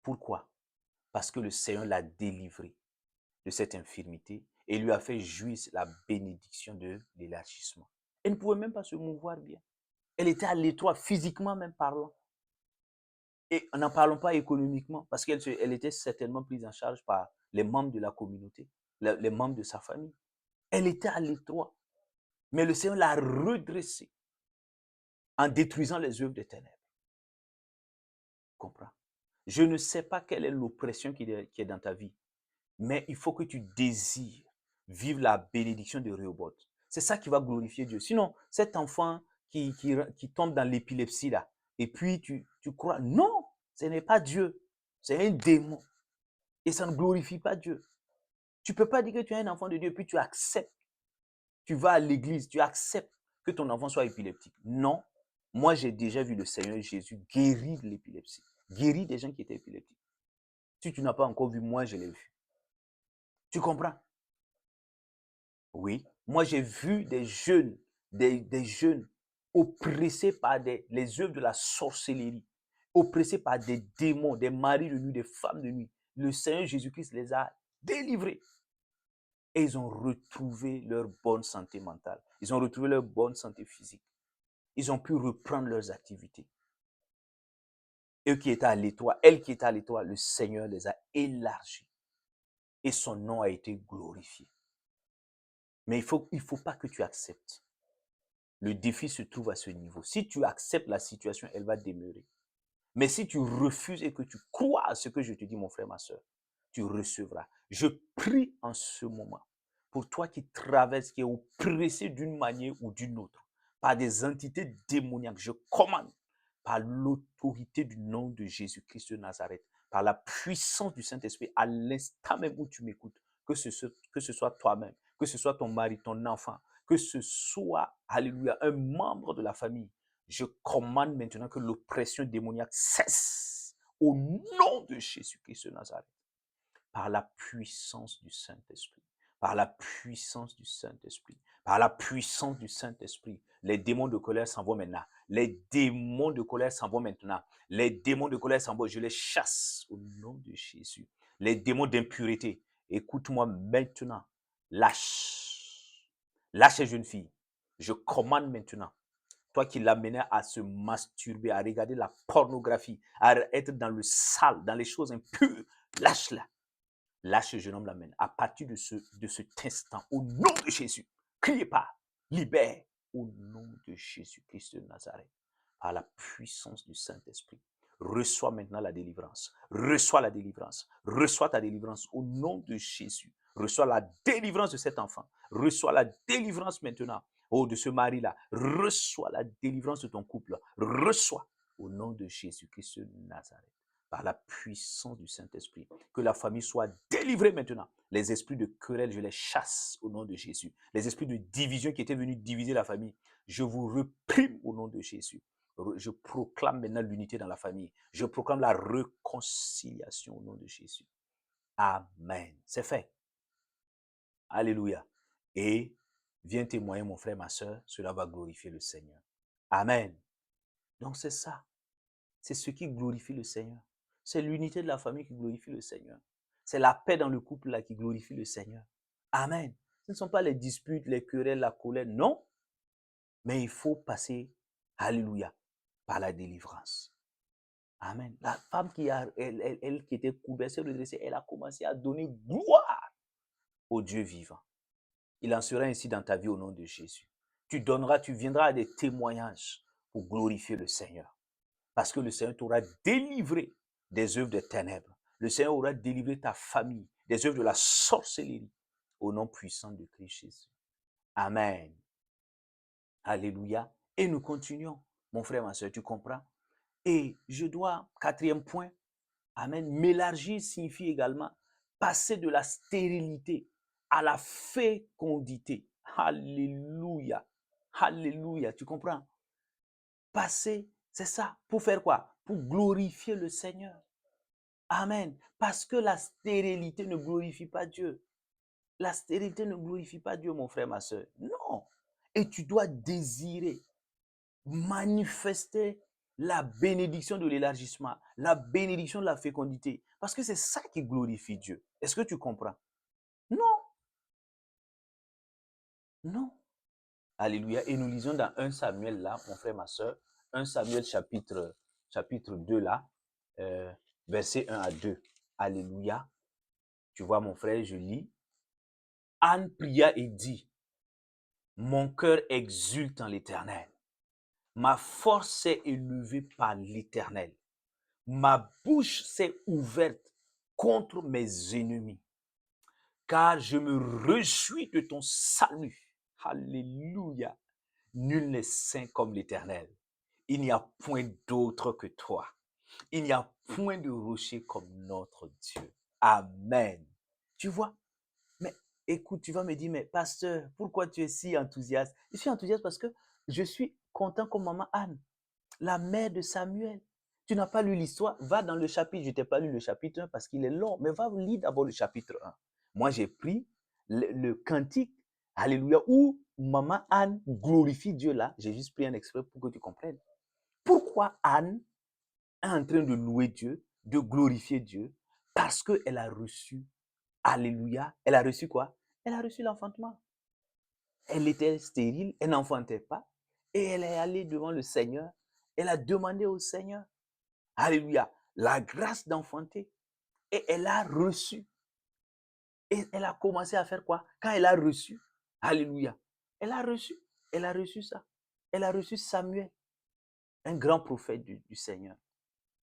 Pourquoi? Parce que le Seigneur l'a délivrée de cette infirmité et lui a fait jouir la bénédiction de l'élargissement. Elle ne pouvait même pas se mouvoir bien. Elle était à l'étroit, physiquement même parlant. Et n'en parlons pas économiquement, parce qu'elle était certainement prise en charge par les membres de la communauté, les membres de sa famille. Elle était à l'étroit. Mais le Seigneur l'a redressée en détruisant les œuvres des ténèbres. Comprends? Je ne sais pas quelle est l'oppression qui est dans ta vie, mais il faut que tu désires vivre la bénédiction de Rehoboth. C'est ça qui va glorifier Dieu. Sinon, cet enfant qui tombe dans l'épilepsie là, et puis tu crois, non, ce n'est pas Dieu, c'est un démon. Et ça ne glorifie pas Dieu. Tu ne peux pas dire que tu es un enfant de Dieu, puis tu acceptes, tu vas à l'église, tu acceptes que ton enfant soit épileptique. Non, moi j'ai déjà vu le Seigneur Jésus guérir l'épilepsie, guérir des gens qui étaient épileptiques. Si tu n'as pas encore vu, moi je l'ai vu. Tu comprends? Oui. Moi j'ai vu des jeunes, des jeunes oppressés par les œuvres de la sorcellerie, oppressés par des démons, des maris de nuit, des femmes de nuit. Le Seigneur Jésus-Christ les a délivrés. Et ils ont retrouvé leur bonne santé mentale. Ils ont retrouvé leur bonne santé physique. Ils ont pu reprendre leurs activités. Eux qui étaient à l'étroit, elle qui était à l'étroit, le Seigneur les a élargis. Et son nom a été glorifié. Mais il faut pas que tu acceptes. Le défi se trouve à ce niveau. Si tu acceptes la situation, elle va demeurer. Mais si tu refuses et que tu crois à ce que je te dis, mon frère, ma soeur, tu recevras. Je prie en ce moment pour toi qui traverses, qui est oppressé d'une manière ou d'une autre, par des entités démoniaques. Je commande par l'autorité du nom de Jésus-Christ de Nazareth, par la puissance du Saint-Esprit, à l'instant même où tu m'écoutes, que ce soit toi-même, que ce soit ton mari, ton enfant, que ce soit, alléluia, un membre de la famille, je commande maintenant que l'oppression démoniaque cesse au nom de Jésus-Christ de Nazareth, par la puissance du Saint-Esprit, par la puissance du Saint-Esprit, par la puissance du Saint-Esprit. Les démons de colère s'en vont maintenant. Les démons de colère s'en vont maintenant. Les démons de colère s'en vont. Je les chasse au nom de Jésus. Les démons d'impureté, écoute-moi maintenant. Lâche. Lâche ces jeunes filles. Je commande maintenant. Toi qui l'amenais à se masturber, à regarder la pornographie, à être dans le sale, dans les choses impures, lâche-la. Lâche ce jeune homme l'amène. À partir de cet instant, au nom de Jésus, criez pas, libère, au nom de Jésus-Christ de Nazareth, par la puissance du Saint-Esprit. Reçois maintenant la délivrance. Reçois la délivrance. Reçois ta délivrance au nom de Jésus. Reçois la délivrance de cet enfant. Reçois la délivrance maintenant. Oh, de ce mari-là. Reçois la délivrance de ton couple. Reçois au nom de Jésus-Christ de Nazareth, par la puissance du Saint-Esprit. Que la famille soit délivrée maintenant. Les esprits de querelle, je les chasse au nom de Jésus. Les esprits de division qui étaient venus diviser la famille, je vous reprime au nom de Jésus. Je proclame maintenant l'unité dans la famille. Je proclame la réconciliation au nom de Jésus. Amen. C'est fait. Alléluia. Et viens témoigner, mon frère, ma soeur, cela va glorifier le Seigneur. Amen. Donc c'est ça. C'est ce qui glorifie le Seigneur. C'est l'unité de la famille qui glorifie le Seigneur. C'est la paix dans le couple là qui glorifie le Seigneur. Amen. Ce ne sont pas les disputes, les querelles, la colère, non. Mais il faut passer, alléluia, par la délivrance. Amen. La femme elle qui était couverte, redressée, elle a commencé à donner gloire au Dieu vivant. Il en sera ainsi dans ta vie au nom de Jésus. Tu viendras à des témoignages pour glorifier le Seigneur. Parce que le Seigneur t'aura délivré des œuvres des ténèbres. Le Seigneur aura délivré ta famille des œuvres de la sorcellerie au nom puissant de Christ Jésus. Amen. Alléluia. Et nous continuons. Mon frère, ma soeur, tu comprends? Et je dois, quatrième point, amen, m'élargir signifie également passer de la stérilité à la fécondité. Alléluia. Alléluia. Tu comprends? Passer, c'est ça. Pour faire quoi? Pour glorifier le Seigneur. Amen. Parce que la stérilité ne glorifie pas Dieu. La stérilité ne glorifie pas Dieu, mon frère, ma soeur. Non. Et tu dois désirer, manifester la bénédiction de l'élargissement, la bénédiction de la fécondité. Parce que c'est ça qui glorifie Dieu. Est-ce que tu comprends? Non, non. Alléluia. Et nous lisons dans 1 Samuel là, mon frère, ma soeur, 1 Samuel chapitre 2 là, versets 1 à 2. Alléluia. Tu vois, mon frère, je lis. Anne pria et dit, mon cœur exulte en l'Éternel. Ma force s'est élevée par l'Éternel. Ma bouche s'est ouverte contre mes ennemis, car je me réjouis de ton salut. Alléluia. Nul n'est saint comme l'Éternel. Il n'y a point d'autre que toi. Il n'y a point de rocher comme notre Dieu. Amen. Tu vois? Mais écoute, tu vas me dire, mais pasteur, pourquoi tu es si enthousiaste? Je suis enthousiaste parce que je suis content comme maman Anne, la mère de Samuel. Tu n'as pas lu l'histoire, va dans le chapitre, je ne t'ai pas lu le chapitre 1 parce qu'il est long, mais va lire d'abord le chapitre 1. Moi, j'ai pris le cantique, Alléluia, où maman Anne glorifie Dieu là. J'ai juste pris un extrait pour que tu comprennes. Pourquoi Anne est en train de louer Dieu, de glorifier Dieu? Parce qu'elle a reçu, Alléluia, elle a reçu quoi? Elle a reçu l'enfantement. Elle était stérile, elle n'enfantait pas. Et elle est allée devant le Seigneur. Elle a demandé au Seigneur, Alléluia, la grâce d'enfanter. Et elle a reçu. Et elle a commencé à faire quoi? Quand elle a reçu, Alléluia, elle a reçu. Elle a reçu ça. Elle a reçu Samuel, un grand prophète du Seigneur.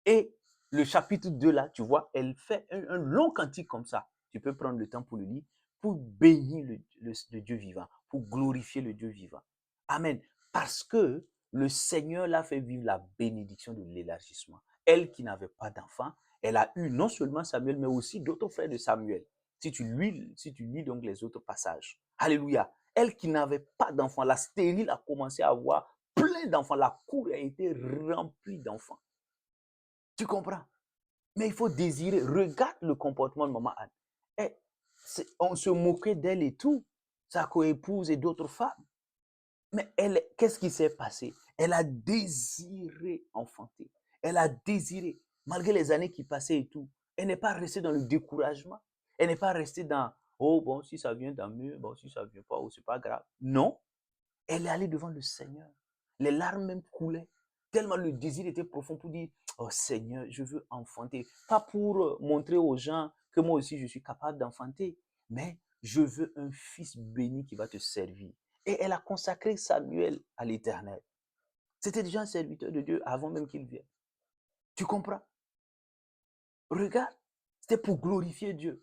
Et le chapitre 2 là, tu vois, elle fait un long cantique comme ça. Tu peux prendre le temps pour le lire, pour bénir le Dieu vivant, pour glorifier le Dieu vivant. Amen. Parce que le Seigneur l'a fait vivre la bénédiction de l'élargissement. Elle qui n'avait pas d'enfant, elle a eu non seulement Samuel, mais aussi d'autres frères de Samuel. Si tu lis donc les autres passages. Alléluia. Elle qui n'avait pas d'enfant, la stérile a commencé à avoir plein d'enfants. La cour a été remplie d'enfants. Tu comprends? Mais il faut désirer. Regarde le comportement de maman Anne. Et on se moquait d'elle et tout, sa coépouse et d'autres femmes. Mais elle, qu'est-ce qui s'est passé? Elle a désiré enfanter. Elle a désiré, malgré les années qui passaient et tout. Elle n'est pas restée dans le découragement. Elle n'est pas restée dans, oh bon, si ça vient, tant mieux. Bon, si ça ne vient pas, oh, c'est pas grave. Non, elle est allée devant le Seigneur. Les larmes même coulaient. Tellement le désir était profond pour dire, oh Seigneur, je veux enfanter. Pas pour montrer aux gens que moi aussi je suis capable d'enfanter, mais je veux un fils béni qui va te servir. Et elle a consacré Samuel à l'Éternel. C'était déjà un serviteur de Dieu avant même qu'il vienne. Tu comprends? Regarde, c'était pour glorifier Dieu.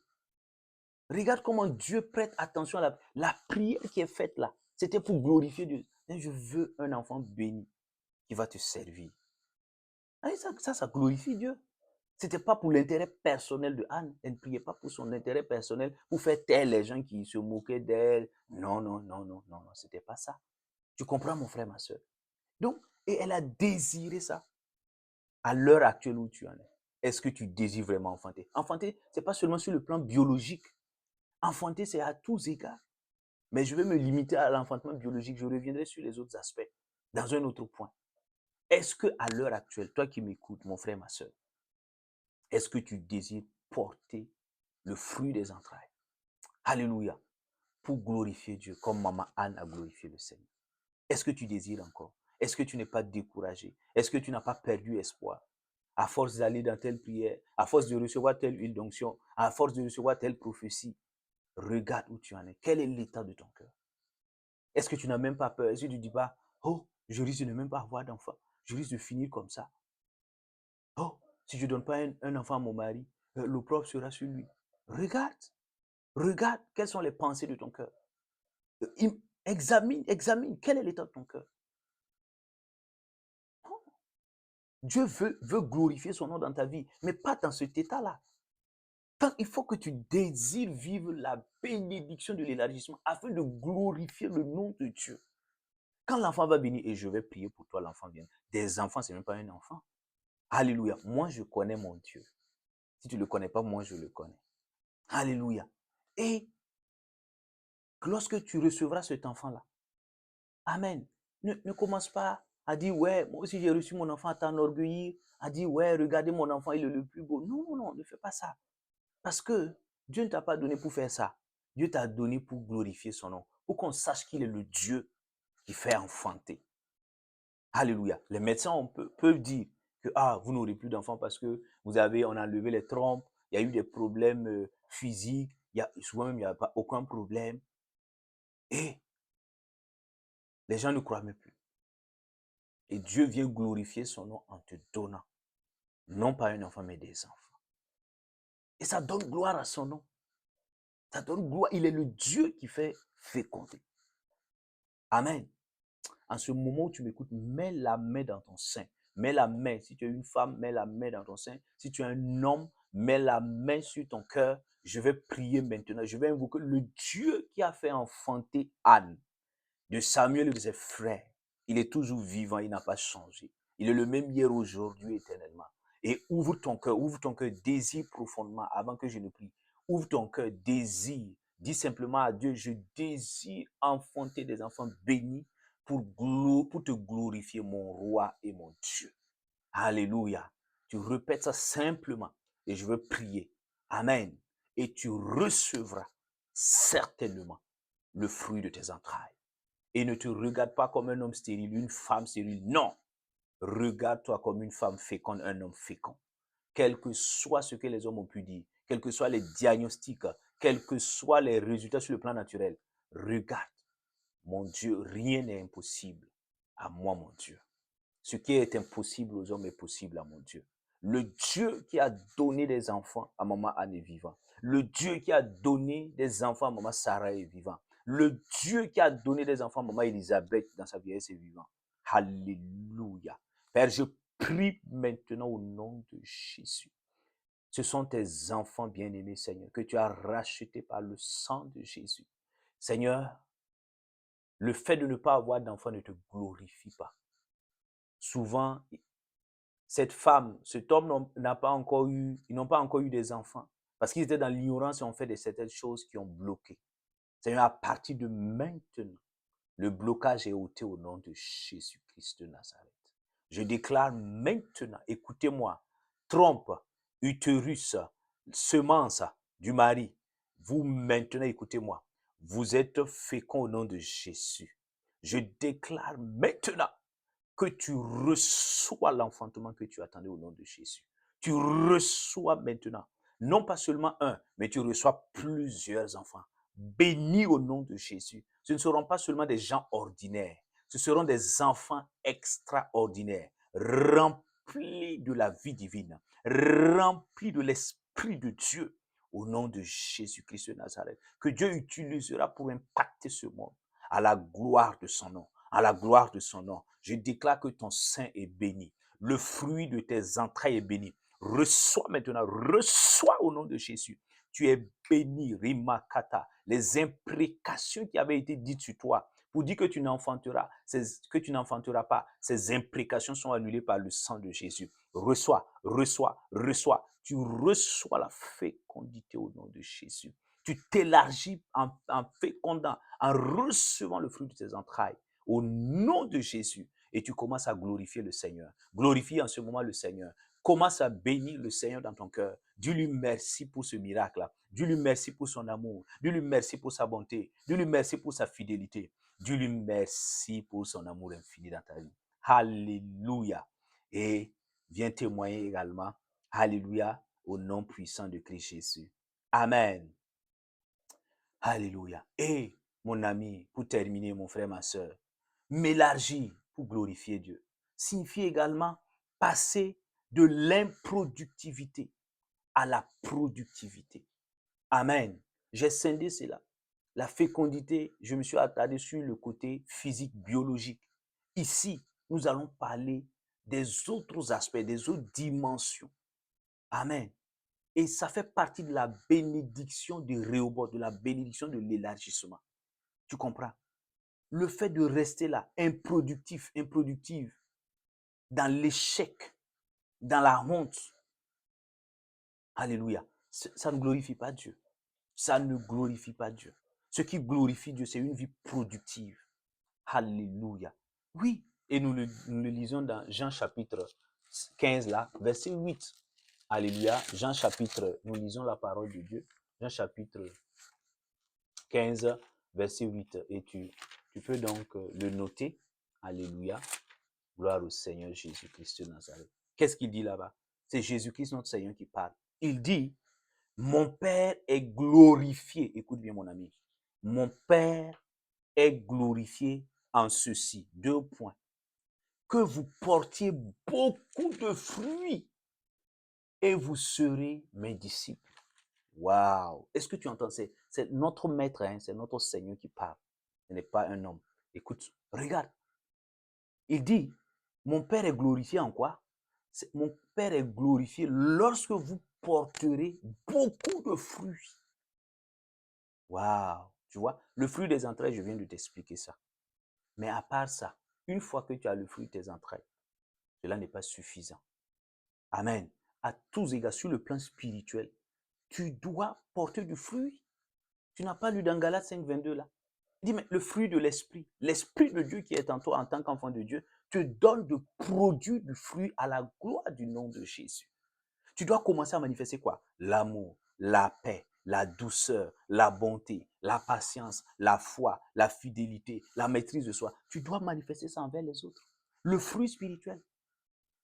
Regarde comment Dieu prête attention à la prière qui est faite là. C'était pour glorifier Dieu. Je veux un enfant béni qui va te servir. Et ça glorifie Dieu. Ce n'était pas pour l'intérêt personnel de Anne. Elle ne priait pas pour son intérêt personnel, pour faire taire les gens qui se moquaient d'elle. Non, non, non, non, non, non, ce n'était pas ça. Tu comprends, mon frère, ma soeur? Donc, et elle a désiré ça. À l'heure actuelle où tu en es, est-ce que tu désires vraiment enfanter? Enfanter, ce n'est pas seulement sur le plan biologique. Enfanter, c'est à tous égards. Mais je vais me limiter à l'enfantement biologique. Je reviendrai sur les autres aspects dans un autre point. Est-ce que à l'heure actuelle, toi qui m'écoutes, mon frère, ma soeur, est-ce que tu désires porter le fruit des entrailles? Alléluia. Pour glorifier Dieu, comme maman Anne a glorifié le Seigneur. Est-ce que tu désires encore? Est-ce que tu n'es pas découragé? Est-ce que tu n'as pas perdu espoir? À force d'aller dans telle prière, à force de recevoir telle huile d'onction, à force de recevoir telle prophétie, regarde où tu en es. Quel est l'état de ton cœur? Est-ce que tu n'as même pas peur? Est-ce que tu ne dis pas, oh, je risque de ne même pas avoir d'enfant. Je risque de finir comme ça. Oh, si je ne donne pas un enfant à mon mari, l'opprobre sera sur lui. Regarde, regarde quelles sont les pensées de ton cœur. Examine, quel est l'état de ton cœur. Oh, Dieu veut glorifier son nom dans ta vie, mais pas dans cet état-là. Il faut que tu désires vivre la bénédiction de l'élargissement afin de glorifier le nom de Dieu. Quand l'enfant va venir et je vais prier pour toi, l'enfant vient. Des enfants, ce n'est même pas un enfant. Alléluia. Moi, je connais mon Dieu. Si tu ne le connais pas, moi, je le connais. Alléluia. Et lorsque tu recevras cet enfant-là, amen, ne commence pas à dire, ouais, moi aussi j'ai reçu mon enfant, à t'enorgueillir, à dire, ouais, regardez mon enfant, il est le plus beau. Non, non, non, ne fais pas ça. Parce que Dieu ne t'a pas donné pour faire ça. Dieu t'a donné pour glorifier son nom, pour qu'on sache qu'il est le Dieu qui fait enfanter. Alléluia. Les médecins peuvent dire que vous n'aurez plus d'enfants parce que on a enlevé les trompes, il y a eu des problèmes physiques, souvent même il n'y a pas aucun problème. Et les gens ne croient même plus. Et Dieu vient glorifier son nom en te donnant, non pas un enfant, mais des enfants. Et ça donne gloire à son nom. Ça donne gloire. Il est le Dieu qui fait féconder. Amen. En ce moment où tu m'écoutes, mets la main dans ton sein. Mets la main. Si tu es une femme, mets la main dans ton sein. Si tu es un homme, mets la main sur ton cœur. Je vais prier maintenant. Je vais invoquer le Dieu qui a fait enfanter Anne, de Samuel et de ses frères. Il est toujours vivant, il n'a pas changé. Il est le même hier, aujourd'hui, éternellement. Et ouvre ton cœur, désire profondément avant que je ne prie. Ouvre ton cœur, désire. Dis simplement à Dieu, je désire enfanter des enfants bénis pour te glorifier, mon roi et mon Dieu. Alléluia. Tu répètes ça simplement et je veux prier. Amen. Et tu recevras certainement le fruit de tes entrailles. Et ne te regarde pas comme un homme stérile, une femme stérile. Non. Regarde-toi comme une femme féconde, un homme fécond. Quel que soit ce que les hommes ont pu dire, quels que soient les diagnostics, quels que soient les résultats sur le plan naturel, regarde. Mon Dieu, rien n'est impossible à moi, mon Dieu. Ce qui est impossible aux hommes est possible à mon Dieu. Le Dieu qui a donné des enfants à maman Anne est vivant. Le Dieu qui a donné des enfants à maman Sarah est vivant. Le Dieu qui a donné des enfants à maman Elisabeth dans sa vieillesse est vivant. Alléluia. Père, je prie maintenant au nom de Jésus. Ce sont tes enfants bien-aimés, Seigneur, que tu as rachetés par le sang de Jésus. Seigneur, le fait de ne pas avoir d'enfant ne te glorifie pas. Souvent, cette femme, cet homme ils n'ont pas encore eu des enfants parce qu'ils étaient dans l'ignorance et ont fait de certaines choses qui ont bloqué. Seigneur, à partir de maintenant, le blocage est ôté au nom de Jésus-Christ de Nazareth. Je déclare maintenant, écoutez-moi, trompe, utérus, semence du mari, vous maintenant, écoutez-moi, vous êtes fécond au nom de Jésus. Je déclare maintenant que tu reçois l'enfantement que tu attendais au nom de Jésus. Tu reçois maintenant, non pas seulement un, mais tu reçois plusieurs enfants. Bénis au nom de Jésus. Ce ne seront pas seulement des gens ordinaires, ce seront des enfants extraordinaires, remplis de la vie divine, remplis de l'Esprit de Dieu au nom de Jésus-Christ de Nazareth, que Dieu utilisera pour impacter ce monde à la gloire de son nom. À la gloire de son nom. Je déclare que ton sein est béni. Le fruit de tes entrailles est béni. Reçois maintenant, reçois au nom de Jésus. Tu es béni, Rimakata. Les imprécations qui avaient été dites sur toi pour dire que tu n'enfanteras, pas, ces imprécations sont annulées par le sang de Jésus. Reçois, reçois, reçois. Tu reçois la fécondité au nom de Jésus. Tu t'élargis en fécondant, en recevant le fruit de tes entrailles au nom de Jésus. Et tu commences à glorifier le Seigneur. Glorifie en ce moment le Seigneur. Commence à bénir le Seigneur dans ton cœur. Dis-lui merci pour ce miracle-là. Dis-lui merci pour son amour. Dis-lui merci pour sa bonté. Dis-lui merci pour sa fidélité. Dis-lui merci pour son amour infini dans ta vie. Alléluia. Et viens témoigner également. Alléluia. Au nom puissant de Christ Jésus. Amen. Alléluia. Et mon ami, pour terminer, mon frère, ma soeur, m'élargir pour glorifier Dieu signifie également passer de l'improductivité à la productivité. Amen. J'ai scindé cela. La fécondité, je me suis attardé sur le côté physique, biologique. Ici, nous allons parler des autres aspects, des autres dimensions. Amen. Et ça fait partie de la bénédiction de Rehoboth, de la bénédiction de l'élargissement. Tu comprends? Le fait de rester là, improductif, improductive, dans l'échec, dans la honte. Alléluia. Ça ne glorifie pas Dieu. Ça ne glorifie pas Dieu. Ce qui glorifie Dieu, c'est une vie productive. Alléluia. Oui. Et nous le lisons dans Jean chapitre 15, là, verset 8. Alléluia. Jean chapitre, nous lisons la parole de Dieu. Jean chapitre 15, verset 8. Et tu peux donc le noter. Alléluia. Gloire au Seigneur Jésus-Christ de Nazareth. Qu'est-ce qu'il dit là-bas? C'est Jésus-Christ notre Seigneur qui parle. Il dit, mon Père est glorifié. Écoute bien mon ami. Mon Père est glorifié en ceci. 2 points. Que vous portiez beaucoup de fruits et vous serez mes disciples. Waouh! Est-ce que tu entends? C'est notre maître, hein? C'est notre Seigneur qui parle. Ce n'est pas un homme. Écoute, regarde. Il dit, mon Père est glorifié en quoi? Mon Père est glorifié lorsque vous porterez beaucoup de fruits. Waouh! Tu vois, le fruit des entrailles, je viens de t'expliquer ça. Mais à part ça, une fois que tu as le fruit de tes entrailles, cela n'est pas suffisant. Amen. À tous égards, sur le plan spirituel, tu dois porter du fruit. Tu n'as pas lu dans Galates 5, 22 là? Il dit, mais le fruit de l'esprit de Dieu qui est en toi en tant qu'enfant de Dieu, te donne de produire du fruit à la gloire du nom de Jésus. Tu dois commencer à manifester quoi? L'amour, la paix, la douceur, la bonté, la patience, la foi, la fidélité, la maîtrise de soi. Tu dois manifester ça envers les autres. Le fruit spirituel.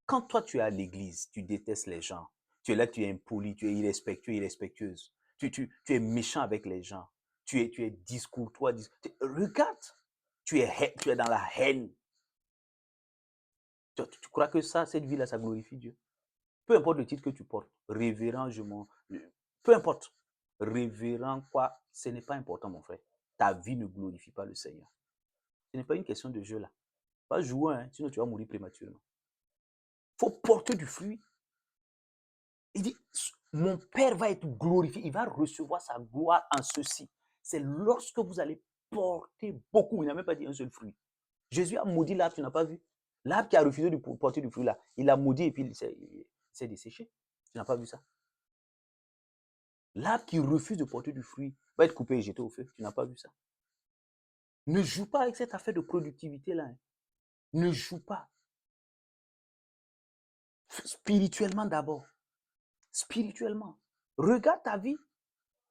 Quand toi, tu es à l'église, tu détestes les gens. Tu es là, tu es impoli, tu es irrespectueux, irrespectueuse. Tu es méchant avec les gens. Tu es discourtois. Regarde, tu es dans la haine. Tu crois que ça, cette vie-là, ça glorifie Dieu? Peu importe le titre que tu portes, révérend, peu importe. Révérend quoi, ce n'est pas important, mon frère. Ta vie ne glorifie pas le Seigneur. Ce n'est pas une question de jeu là. Pas jouer, hein, sinon tu vas mourir prématurément. Il faut porter du fruit. Il dit, mon Père va être glorifié, il va recevoir sa gloire en ceci. C'est lorsque vous allez porter beaucoup. Il n'a même pas dit un seul fruit. Jésus a maudit l'arbre, tu n'as pas vu? L'arbre qui a refusé de porter du fruit là, il a maudit et puis il s'est desséché. Tu n'as pas vu ça? L'arbre qui refuse de porter du fruit va être coupé et jeté au feu. Tu n'as pas vu ça? Ne joue pas avec cette affaire de productivité là. Hein. Ne joue pas. Spirituellement d'abord. Spirituellement. Regarde ta vie.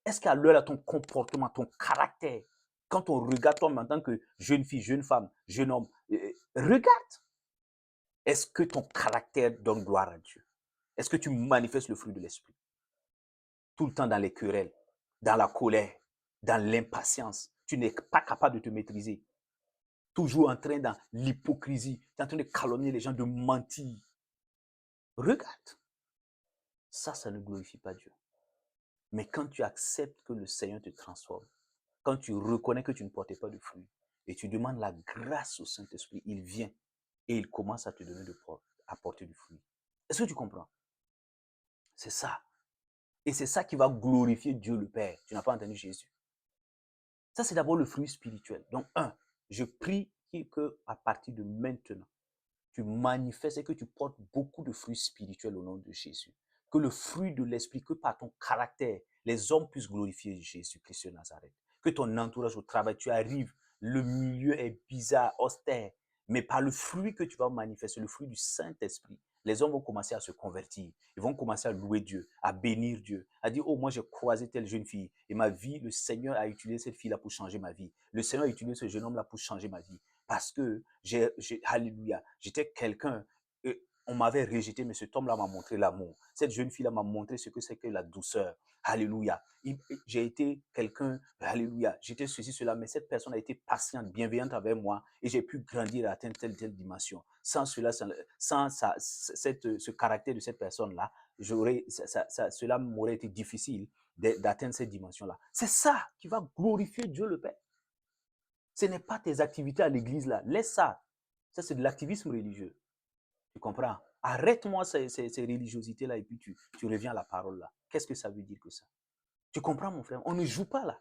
Est-ce qu'à l'heure là, ton comportement, ton caractère, quand on regarde toi en tant que jeune fille, jeune femme, jeune homme, regarde. Est-ce que ton caractère donne gloire à Dieu? Est-ce que tu manifestes le fruit de l'esprit? Tout le temps dans les querelles, dans la colère, dans l'impatience. Tu n'es pas capable de te maîtriser. Toujours en train dans l'hypocrisie. Tu es en train de calomnier les gens, de mentir. Regarde. Ça ne glorifie pas Dieu. Mais quand tu acceptes que le Seigneur te transforme, quand tu reconnais que tu ne portais pas de fruits, et tu demandes la grâce au Saint-Esprit, il vient et il commence à te donner à porter du fruit. Est-ce que tu comprends? C'est ça. Et c'est ça qui va glorifier Dieu le Père. Tu n'as pas entendu Jésus. Ça, c'est d'abord le fruit spirituel. Donc, je prie que à partir de maintenant, tu manifestes et que tu portes beaucoup de fruits spirituels au nom de Jésus. Que le fruit de l'esprit, que par ton caractère, les hommes puissent glorifier Jésus-Christ de Nazareth. Que ton entourage au travail, tu arrives, le milieu est bizarre, austère, mais par le fruit que tu vas manifester, le fruit du Saint-Esprit, les hommes vont commencer à se convertir. Ils vont commencer à louer Dieu, à bénir Dieu, à dire, oh, moi j'ai croisé telle jeune fille et ma vie, le Seigneur a utilisé cette fille-là pour changer ma vie. Le Seigneur a utilisé ce jeune homme-là pour changer ma vie. Parce que, alléluia, j'étais quelqu'un, on m'avait rejeté, mais cet homme-là m'a montré l'amour. Cette jeune fille-là m'a montré ce que c'est que la douceur. Alléluia. J'ai été quelqu'un, alléluia, j'étais ceci, cela, mais cette personne a été patiente, bienveillante avec moi et j'ai pu grandir et atteindre telle dimension. Sans cela, sans ce caractère de cette personne-là, cela m'aurait été difficile d'atteindre cette dimension-là. C'est ça qui va glorifier Dieu le Père. Ce n'est pas tes activités à l'église là. Laisse ça. Ça, c'est de l'activisme religieux. Tu comprends? Arrête-moi ces religiosités-là et puis tu reviens à la parole là. Qu'est-ce que ça veut dire que ça? Tu comprends, mon frère? On ne joue pas là.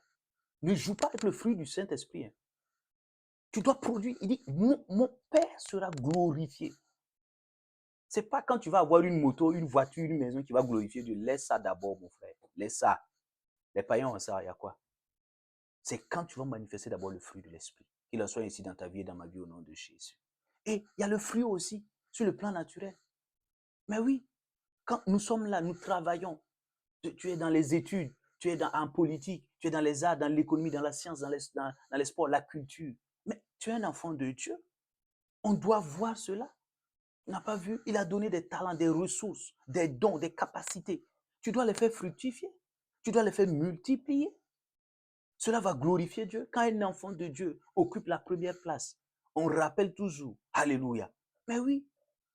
Ne joue pas avec le fruit du Saint-Esprit. Hein. Tu dois produire. Il dit, mon Père sera glorifié. Ce n'est pas quand tu vas avoir une moto, une voiture, une maison qui va glorifier Dieu. Laisse ça d'abord, mon frère. Laisse ça. Les païens ont ça, il y a quoi? C'est quand tu vas manifester d'abord le fruit de l'Esprit. Qu'il en soit ici dans ta vie et dans ma vie au nom de Jésus. Et il y a le fruit aussi, sur le plan naturel. Mais oui, quand nous sommes là, nous travaillons. Tu es dans les études, tu es en politique, tu es dans les arts, dans l'économie, dans la science, dans les sports, la culture. Mais tu es un enfant de Dieu. On doit voir cela. Tu n'as pas vu? Il a donné des talents, des ressources, des dons, des capacités. Tu dois les faire fructifier. Tu dois les faire multiplier. Cela va glorifier Dieu. Quand un enfant de Dieu occupe la première place, on rappelle toujours, Alléluia. Mais oui,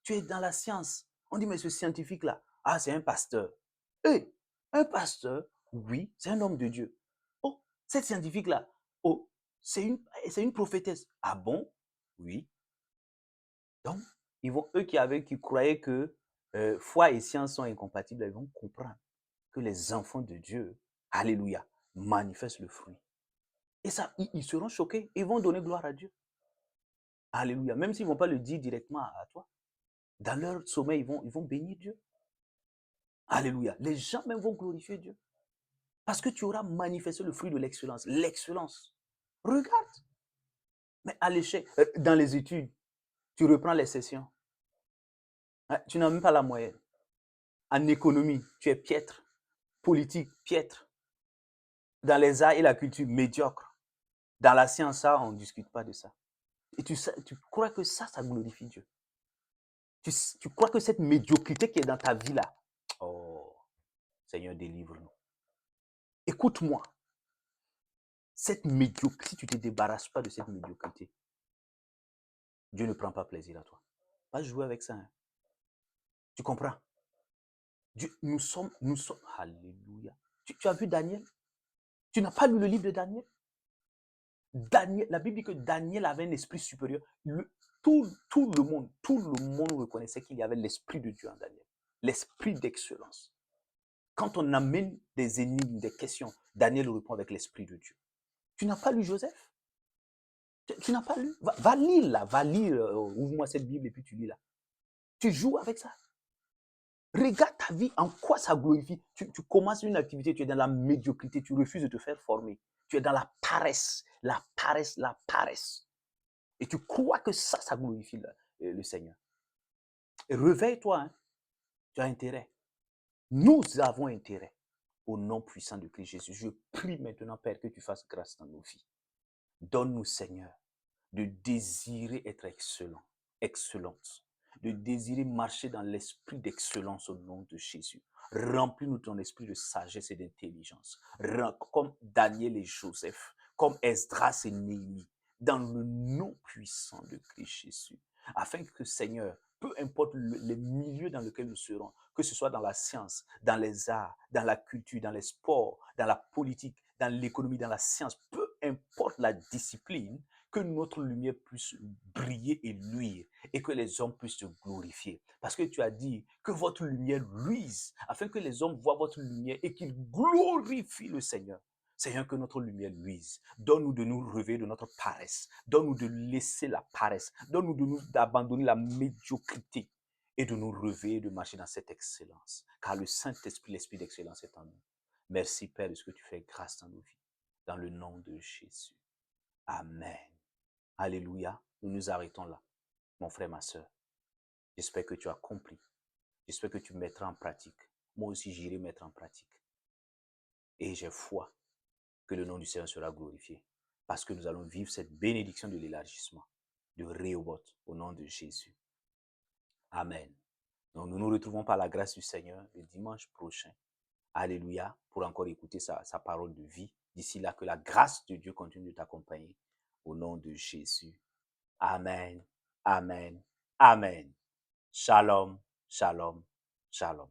tu es dans la science. On dit, mais ce scientifique-là, ah, c'est un pasteur. Hey, un pasteur, oui, c'est un homme de Dieu. Oh, cette scientifique-là, oh, c'est une prophétesse. Ah bon? Oui. Donc, eux qui croyaient que foi et science sont incompatibles, ils vont comprendre que les enfants de Dieu, Alléluia, manifestent le fruit. Et ça, ils seront choqués. Ils vont donner gloire à Dieu. Alléluia. Même s'ils ne vont pas le dire directement à toi. Dans leur sommeil, ils vont bénir Dieu. Alléluia. Les gens même vont glorifier Dieu. Parce que tu auras manifesté le fruit de l'excellence. L'excellence. Regarde. Mais à l'échec, dans les études, tu reprends les sessions. Tu n'as même pas la moyenne. En économie, tu es piètre. Politique, piètre. Dans les arts et la culture, médiocre. Dans la science, ça, on ne discute pas de ça. Et tu crois que ça glorifie Dieu. Tu crois que cette médiocrité qui est dans ta vie là, oh, Seigneur, délivre-nous. Écoute-moi. Cette médiocrité, si tu ne te débarrasses pas de cette médiocrité, Dieu ne prend pas plaisir à toi. Pas jouer avec ça. Hein. Tu comprends? Nous sommes, alléluia. Tu as vu Daniel? Tu n'as pas lu le livre de Daniel? Daniel, la Bible dit que Daniel avait un esprit supérieur. Tout le monde reconnaissait qu'il y avait l'esprit de Dieu en Daniel. L'esprit d'excellence. Quand on amène des énigmes, des questions, Daniel répond avec l'esprit de Dieu. Tu n'as pas lu Joseph? Tu n'as pas lu? Va lire là, ouvre-moi cette Bible et puis tu lis là. Tu joues avec ça. Regarde ta vie, en quoi ça glorifie. Tu commences une activité, tu es dans la médiocrité, tu refuses de te faire former. Tu es dans la paresse, la paresse, la paresse. Et tu crois que ça glorifie le Seigneur. Et réveille-toi, hein. Tu as intérêt. Nous avons intérêt. Au nom puissant de Christ Jésus, je prie maintenant, Père, que tu fasses grâce dans nos vies. Donne-nous, Seigneur, de désirer être excellent, excellente, de désirer marcher dans l'esprit d'excellence au nom de Jésus. Remplis-nous ton esprit de sagesse et d'intelligence, comme Daniel et Joseph, comme Esdras et Néhémie, dans le nom puissant de Christ Jésus, afin que, Seigneur, peu importe les milieux dans lesquels nous serons, que ce soit dans la science, dans les arts, dans la culture, dans les sports, dans la politique, dans l'économie, dans la science, peu importe la discipline, que notre lumière puisse briller et luire et que les hommes puissent te glorifier. Parce que tu as dit que votre lumière luise afin que les hommes voient votre lumière et qu'ils glorifient le Seigneur. Seigneur, que notre lumière luise. Donne-nous de nous réveiller de notre paresse. Donne-nous de laisser la paresse. Donne-nous d'abandonner la médiocrité et de nous réveiller, de marcher dans cette excellence. Car le Saint-Esprit, l'Esprit d'excellence est en nous. Merci Père de ce que tu fais grâce dans nos vies. Dans le nom de Jésus. Amen. Alléluia. Nous nous arrêtons là. Mon frère, ma soeur, j'espère que tu as compris. J'espère que tu mettras en pratique. Moi aussi, j'irai mettre en pratique. Et j'ai foi que le nom du Seigneur sera glorifié. Parce que nous allons vivre cette bénédiction de l'élargissement, de Rehoboth, au nom de Jésus. Amen. Donc, nous nous retrouvons par la grâce du Seigneur le dimanche prochain. Alléluia. Pour encore écouter sa parole de vie. D'ici là, que la grâce de Dieu continue de t'accompagner. Au nom de Jésus. Amen. Amen. Amen. Shalom. Shalom. Shalom.